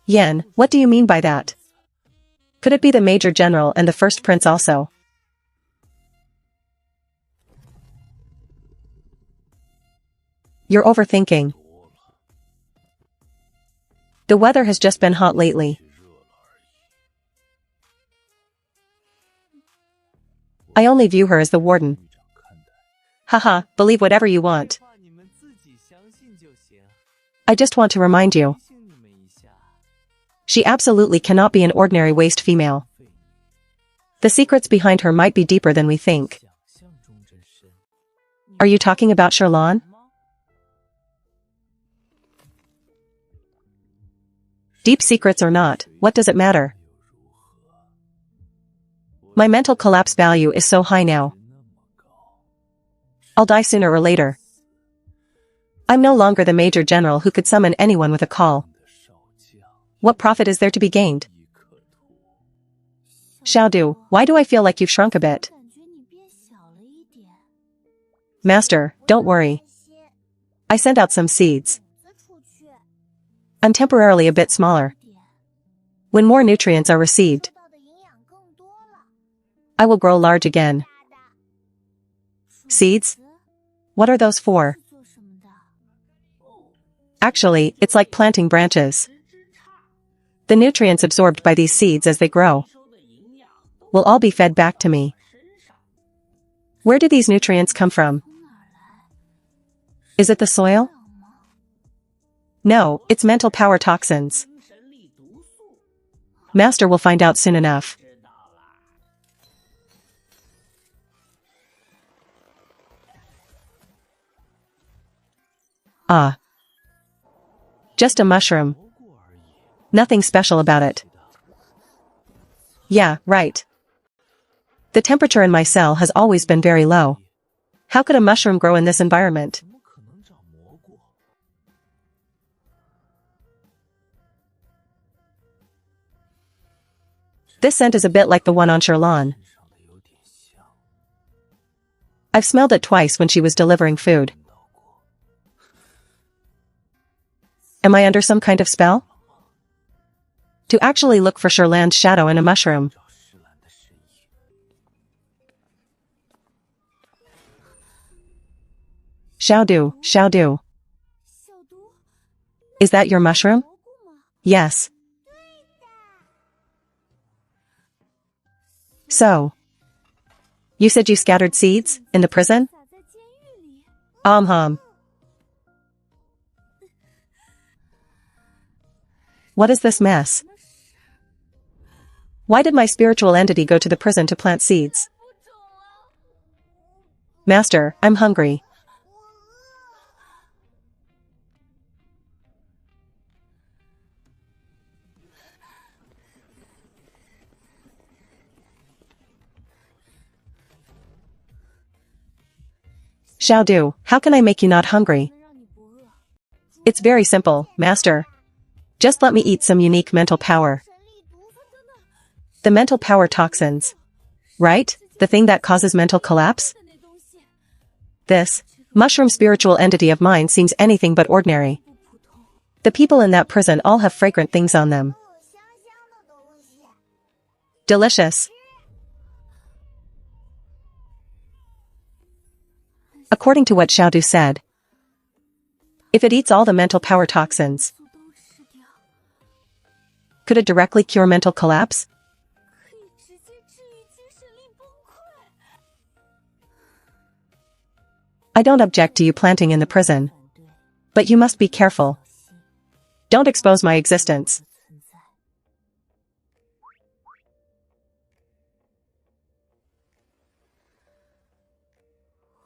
Yen, what do you mean by that? Could it be the major general and the first prince also? You're overthinking. The weather has just been hot lately. I only view her as the warden. Haha, believe whatever you want. I just want to remind you. She absolutely cannot be an ordinary waste female. The secrets behind her might be deeper than we think. Are you talking about Sherlan? Deep secrets or not, what does it matter? My mental collapse value is so high now. I'll die sooner or later. I'm no longer the major general who could summon anyone with a call. What profit is there to be gained? Xiaodu, why do I feel like you've shrunk a bit? Master, don't worry. I sent out some seeds. I'm temporarily a bit smaller. When more nutrients are received, I will grow large again. Seeds? What are those for? Actually, it's like planting branches. The nutrients absorbed by these seeds as they grow will all be fed back to me. Where do these nutrients come from? Is it the soil? No, it's mental power toxins. Master will find out soon enough. Ah. Just a mushroom. Nothing special about it. Yeah, right. The temperature in my cell has always been very low. How could a mushroom grow in this environment? This scent is a bit like the one on Sherlan. I've smelled it twice when she was delivering food. Am I under some kind of spell? To actually look for Sherlan's shadow in a mushroom. Xiaodu, Xiaodu. Is that your mushroom? Yes. So. You said you scattered seeds in the prison? What is this mess? Why did my spiritual entity go to the prison to plant seeds? Master, I'm hungry. Xiaodu, how can I make you not hungry? It's very simple, Master. Just let me eat some unique mental power. The mental power toxins. Right? The thing that causes mental collapse? This mushroom spiritual entity of mine seems anything but ordinary. The people in that prison all have fragrant things on them. Delicious. According to what Xiaodu said, if it eats all the mental power toxins, could it directly cure mental collapse? I don't object to you planting in the prison. But you must be careful. Don't expose my existence.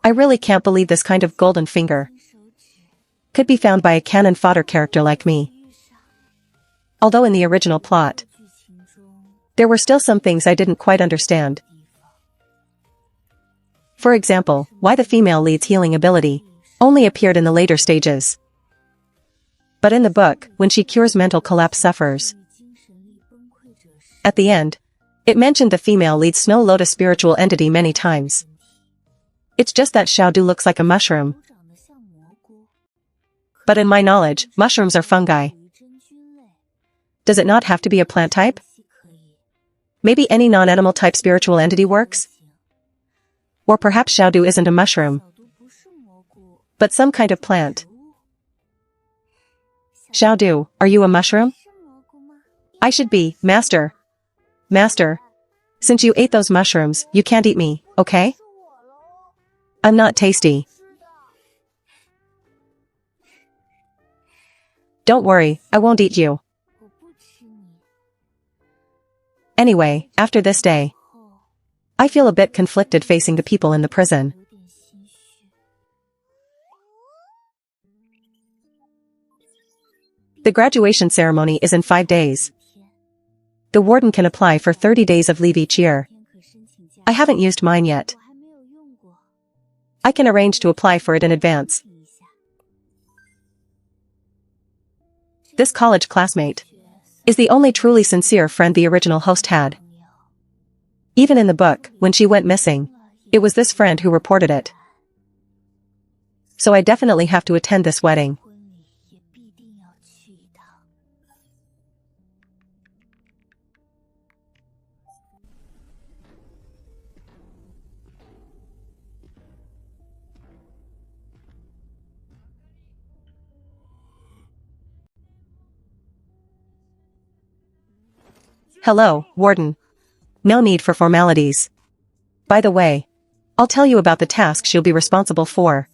I really can't believe this kind of golden finger could be found by a cannon fodder character like me. Although in the original plot, there were still some things I didn't quite understand. For example, why the female lead's healing ability only appeared in the later stages. But in the book, when she cures mental collapse sufferers, at the end, it mentioned the female lead's Snow Lotus spiritual entity many times. It's just that Xiaodu looks like a mushroom. But in my knowledge, mushrooms are fungi. Does it not have to be a plant type? Maybe any non-animal type spiritual entity works? Or perhaps Xiaodu isn't a mushroom, but some kind of plant. Xiaodu, are you a mushroom? I should be, Master. Master. Since you ate those mushrooms, you can't eat me, okay? I'm not tasty. Don't worry, I won't eat you. Anyway, after this day, I feel a bit conflicted facing the people in the prison. The graduation ceremony is in 5 days. The warden can apply for 30 days of leave each year. I haven't used mine yet. I can arrange to apply for it in advance. This college classmate is the only truly sincere friend the original host had. Even in the book, when she went missing, it was this friend who reported it. So I definitely have to attend this wedding. Hello, Warden. No need for formalities. By the way, I'll tell you about the tasks you'll be responsible for.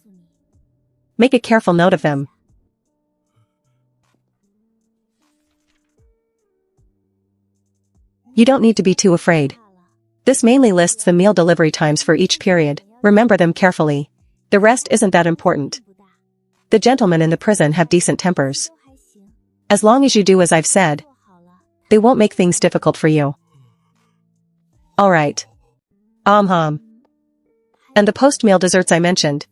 Make a careful note of them. You don't need to be too afraid. This mainly lists the meal delivery times for each period. Remember them carefully. The rest isn't that important. The gentlemen in the prison have decent tempers. As long as you do as I've said, they won't make things difficult for you. Alright. And the post-meal desserts I mentioned.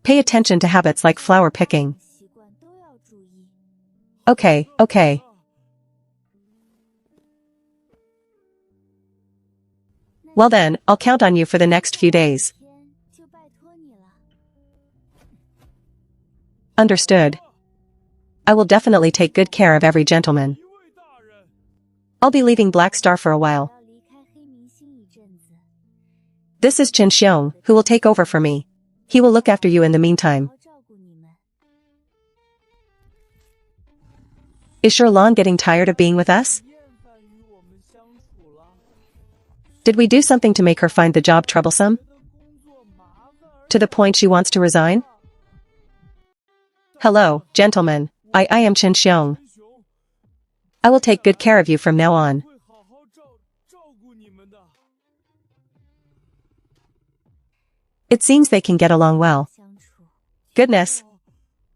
Pay attention to habits like flower picking. Okay. Well then, I'll count on you for the next few days. Understood. I will definitely take good care of every gentleman. I'll be leaving Black Star for a while. This is Chen Xiong, who will take over for me. He will look after you in the meantime. Is Sherlon getting tired of being with us? Did we do something to make her find the job troublesome? To the point she wants to resign? Hello, gentlemen. I am Chen Xiong. I will take good care of you from now on. It seems they can get along well. Goodness.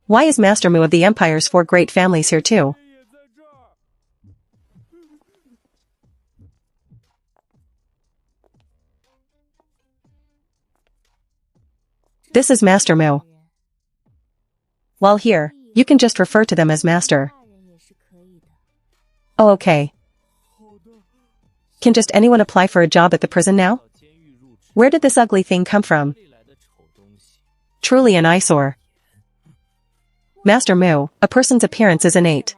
Why is Master Mu of the Empire's 4 great families here too? This is Master Mu. While here, you can just refer to them as Master. Oh, okay. Can just anyone apply for a job at the prison now? Where did this ugly thing come from? Truly an eyesore. Master Mu, a person's appearance is innate.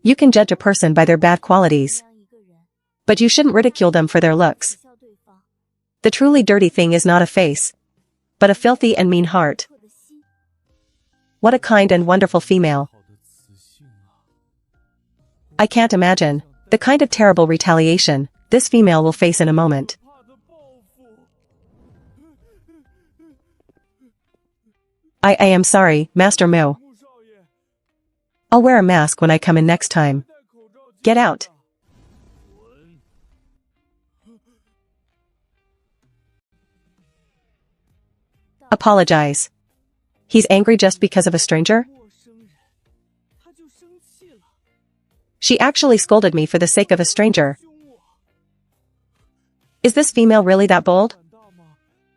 You can judge a person by their bad qualities, but you shouldn't ridicule them for their looks. The truly dirty thing is not a face, but a filthy and mean heart. What a kind and wonderful female. I can't imagine the kind of terrible retaliation this female will face in a moment. I am sorry, Master Mu. I'll wear a mask when I come in next time. Get out. Apologize. He's angry just because of a stranger? She actually scolded me for the sake of a stranger. Is this female really that bold?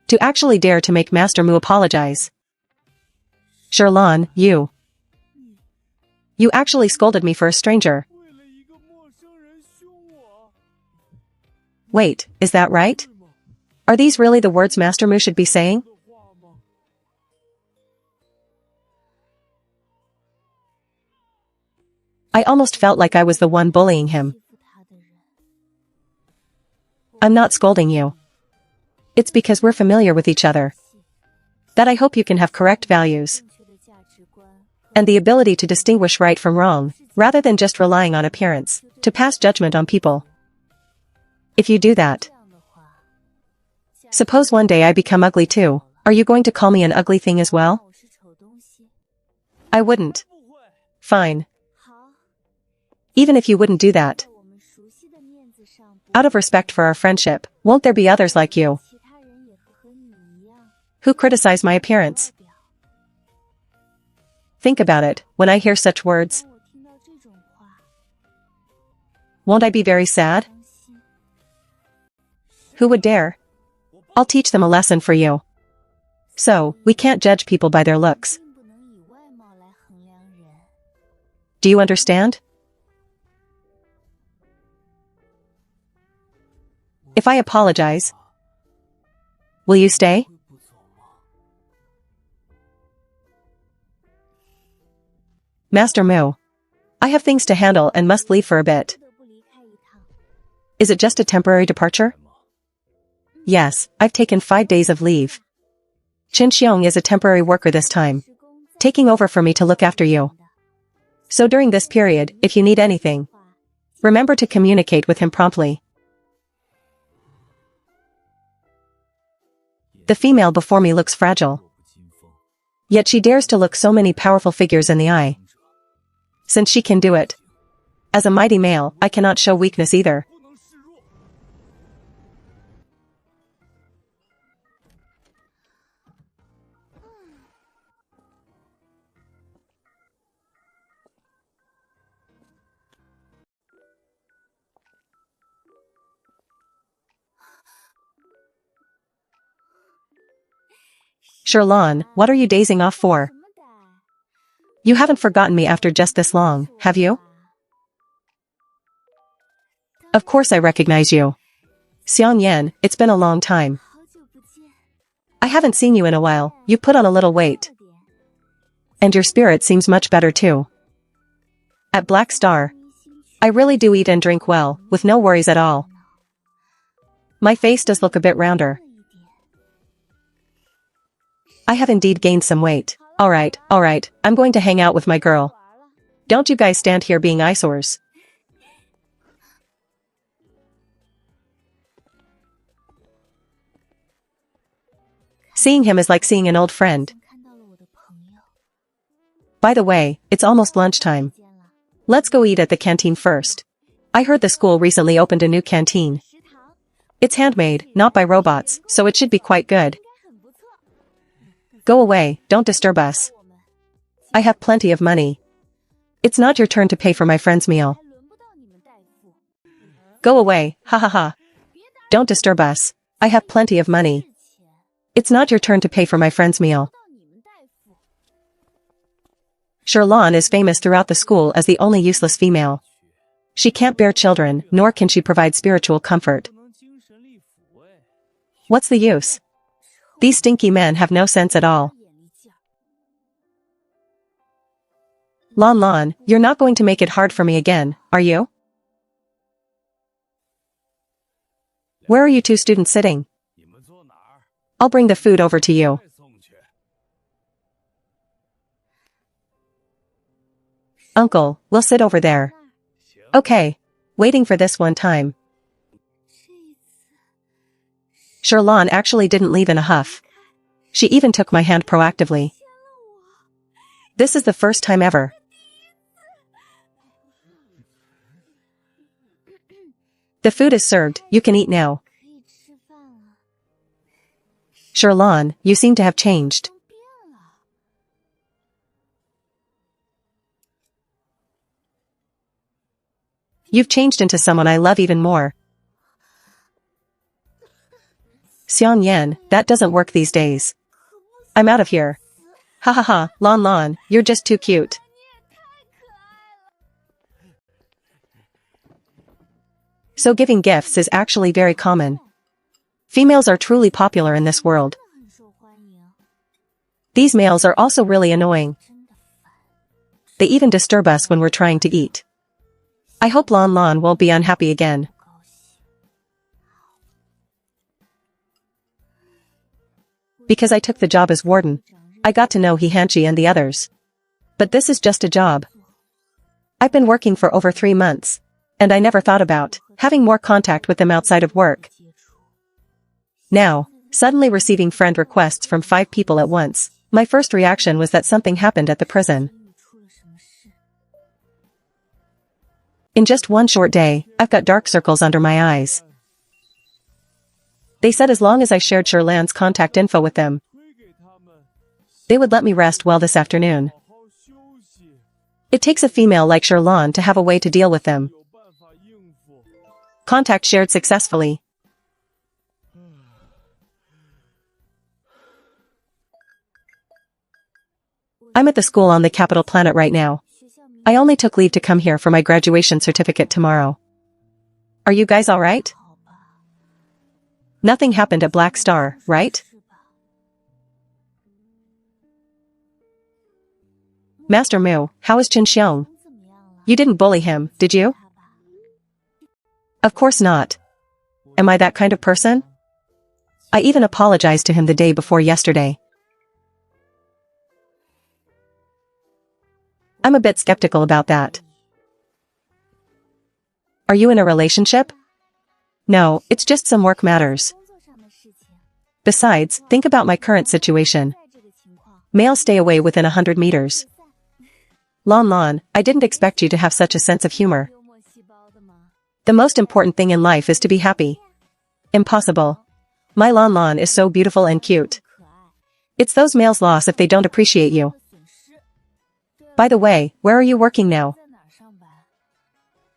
To actually dare to make Master Mu apologize. Sherlon, you actually scolded me for a stranger. Wait, is that right? Are these really the words Master Mu should be saying? I almost felt like I was the one bullying him. I'm not scolding you. It's because we're familiar with each other. That I hope you can have correct values. And the ability to distinguish right from wrong, rather than just relying on appearance, to pass judgment on people. If you do that. Suppose one day I become ugly too, are you going to call me an ugly thing as well? I wouldn't. Fine. Even if you wouldn't do that. Out of respect for our friendship, won't there be others like you? Who criticize my appearance? Think about it, when I hear such words. Won't I be very sad? Who would dare? I'll teach them a lesson for you. So, we can't judge people by their looks. Do you understand? If I apologize, will you stay? Master Mu. I have things to handle and must leave for a bit. Is it just a temporary departure? Yes, I've taken 5 days of leave. Qin Xiong is a temporary worker this time, taking over for me to look after you. So during this period, if you need anything, remember to communicate with him promptly. The female before me looks fragile. Yet she dares to look so many powerful figures in the eye. Since she can do it. As a mighty male, I cannot show weakness either. Sherlon, what are you dazing off for? You haven't forgotten me after just this long, have you? Of course I recognize you. Xiang Yan, it's been a long time. I haven't seen you in a while, you put on a little weight. And your spirit seems much better too. At Black Star, I really do eat and drink well, with no worries at all. My face does look a bit rounder. I have indeed gained some weight. Alright, I'm going to hang out with my girl. Don't you guys stand here being eyesores. Seeing him is like seeing an old friend. By the way, it's almost lunchtime. Let's go eat at the canteen first. I heard the school recently opened a new canteen. It's handmade, not by robots, so it should be quite good. Go away, don't disturb us. I have plenty of money. It's not your turn to pay for my friend's meal. Go away, ha ha ha. Don't disturb us. I have plenty of money. It's not your turn to pay for my friend's meal. Sherlon is famous throughout the school as the only useless female. She can't bear children, nor can she provide spiritual comfort. What's the use? These stinky men have no sense at all. Lon, you're not going to make it hard for me again, are you? Where are you two students sitting? I'll bring the food over to you. Uncle, we'll sit over there. Okay. Waiting for this one time. Sherlon actually didn't leave in a huff. She even took my hand proactively. This is the first time ever. The food is served, you can eat now. Sherlon, you seem to have changed. You've changed into someone I love even more. Xiang Yan, that doesn't work these days. I'm out of here. Ha ha ha, Lon, you're just too cute. So giving gifts is actually very common. Females are truly popular in this world. These males are also really annoying. They even disturb us when we're trying to eat. I hope Lon Lon won't be unhappy again. Because I took the job as warden, I got to know he Hanchi and the others. But this is just a job. I've been working for over 3 months, and I never thought about having more contact with them outside of work. Now, suddenly receiving friend requests from 5 people at once, my first reaction was that something happened at the prison. In just one short day, I've got dark circles under my eyes. They said as long as I shared Sherlan's contact info with them, they would let me rest well this afternoon. It takes a female like Sherlan to have a way to deal with them. Contact shared successfully. I'm at the school on the capital planet right now. I only took leave to come here for my graduation certificate tomorrow. Are you guys alright? Nothing happened at Black Star, right? Master Mu, how is Qin Xiong? You didn't bully him, did you? Of course not. Am I that kind of person? I even apologized to him the day before yesterday. I'm a bit skeptical about that. Are you in a relationship? No, it's just some work matters. Besides, think about my current situation. Males stay away within 100 meters. Lon Lon, I didn't expect you to have such a sense of humor. The most important thing in life is to be happy. Impossible. My Lon Lon is so beautiful and cute. It's those males' loss if they don't appreciate you. By the way, where are you working now?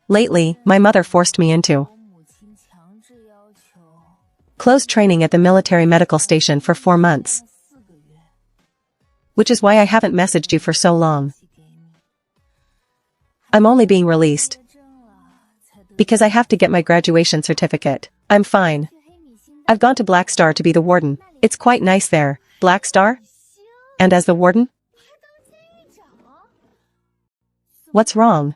Lately, my mother forced me into closed training at the military medical station for 4 months. Which is why I haven't messaged you for so long. I'm only being released because I have to get my graduation certificate. I'm fine. I've gone to Black Star to be the warden. It's quite nice there. Black Star? And as the warden? What's wrong?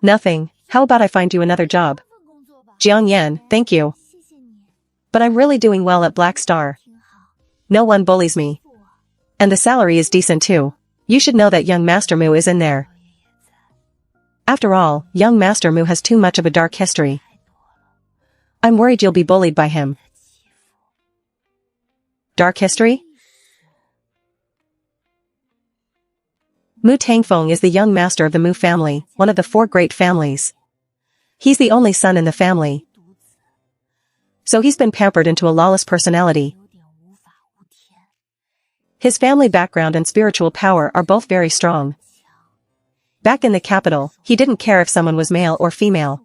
Nothing. How about I find you another job? Jiang Yan, thank you. But I'm really doing well at Black Star. No one bullies me. And the salary is decent too. You should know that young Master Mu is in there. After all, young Master Mu has too much of a dark history. I'm worried you'll be bullied by him. Dark history? Mu Tangfeng is the young master of the Mu family, one of the 4 great families. He's the only son in the family. So he's been pampered into a lawless personality. His family background and spiritual power are both very strong. Back in the capital, he didn't care if someone was male or female.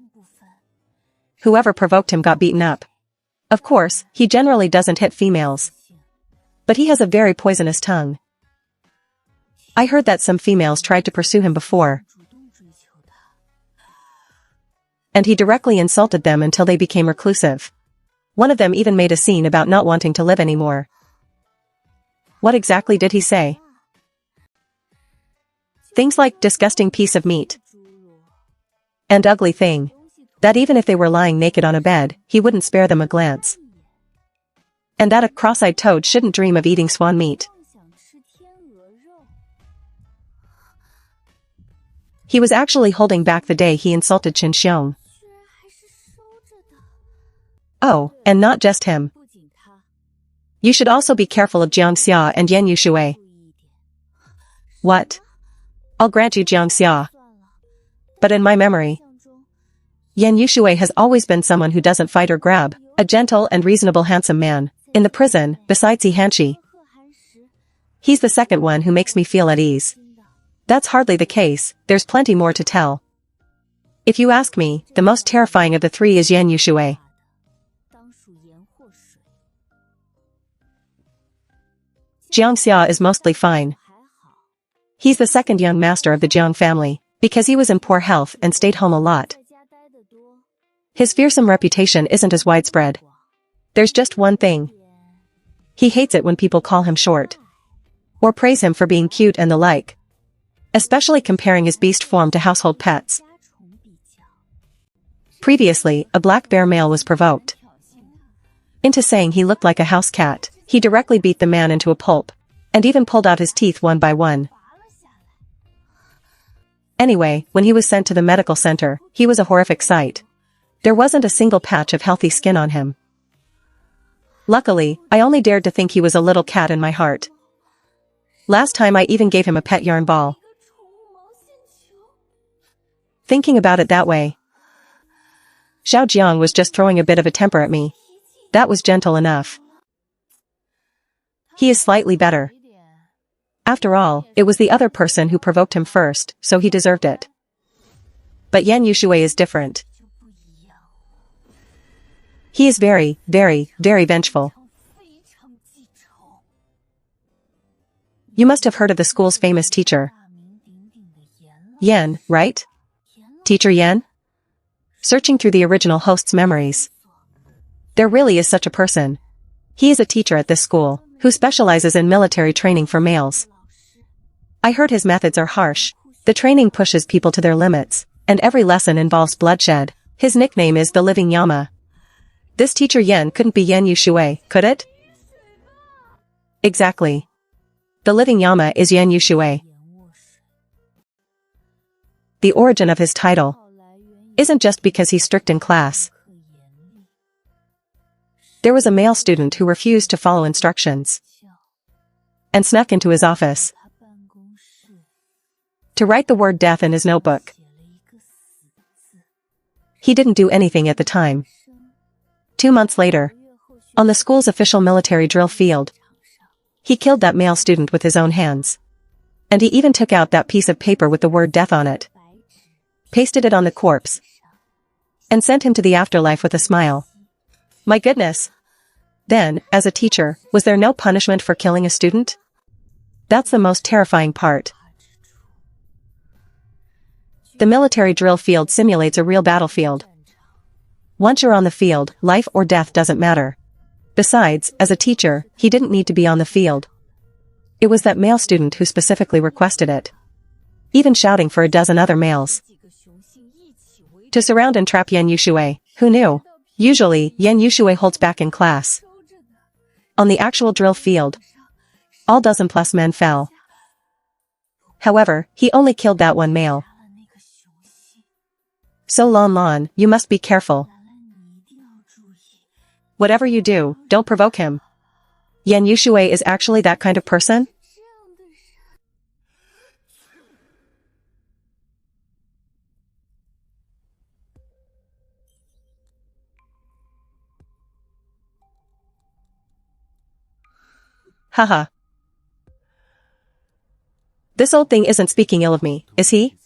Whoever provoked him got beaten up. Of course, he generally doesn't hit females. But he has a very poisonous tongue. I heard that some females tried to pursue him before. And he directly insulted them until they became reclusive. One of them even made a scene about not wanting to live anymore. What exactly did he say? Things like disgusting piece of meat. And ugly thing. That even if they were lying naked on a bed, he wouldn't spare them a glance. And that a cross-eyed toad shouldn't dream of eating swan meat. He was actually holding back the day he insulted Qin Xiong. Oh, and not just him. You should also be careful of Jiang Xia and Yan Yushui. What? I'll grant you Jiang Xia. But in my memory, Yan Yushui has always been someone who doesn't fight or grab, a gentle and reasonable handsome man. In the prison, besides He Hanchi, he's the second one who makes me feel at ease. That's hardly the case, there's plenty more to tell. If you ask me, the most terrifying of the 3 is Yan Yushui. Jiang Xia is mostly fine. He's the second young master of the Jiang family, because he was in poor health and stayed home a lot. His fearsome reputation isn't as widespread. There's just one thing. He hates it when people call him short. Or praise him for being cute and the like. Especially comparing his beast form to household pets. Previously, a black bear male was provoked into saying he looked like a house cat. He directly beat the man into a pulp, and even pulled out his teeth one by one. Anyway, when he was sent to the medical center, he was a horrific sight. There wasn't a single patch of healthy skin on him. Luckily, I only dared to think he was a little cat in my heart. Last time I even gave him a pet yarn ball. Thinking about it that way, Xiao Jiang was just throwing a bit of a temper at me. That was gentle enough. He is slightly better. After all, it was the other person who provoked him first, so he deserved it. But Yan Yushui is different. He is very, very, very vengeful. You must have heard of the school's famous teacher. Yan, right? Teacher Yan? Searching through the original host's memories. There really is such a person. He is a teacher at this school, who specializes in military training for males. I heard his methods are harsh. The training pushes people to their limits, and every lesson involves bloodshed. His nickname is the Living Yama. This teacher Yan couldn't be Yan Yushui, could it? Exactly. The Living Yama is Yan Yushui. The origin of his title isn't just because he's strict in class. There was a male student who refused to follow instructions and snuck into his office to write the word death in his notebook. He didn't do anything at the time. 2 months later, on the school's official military drill field, he killed that male student with his own hands. And he even took out that piece of paper with the word death on it, pasted it on the corpse, and sent him to the afterlife with a smile. My goodness! Then, as a teacher, was there no punishment for killing a student? That's the most terrifying part. The military drill field simulates a real battlefield. Once you're on the field, life or death doesn't matter. Besides, as a teacher, he didn't need to be on the field. It was that male student who specifically requested it, even shouting for a dozen other males to surround and trap Yan Yushui. Who knew? Usually, Yan Yushui holds back in class. On the actual drill field, all dozen-plus men fell. However, he only killed that one male. So Lon Lon, you must be careful. Whatever you do, don't provoke him. Yan Yushui is actually that kind of person? Haha. This old thing isn't speaking ill of me, is he?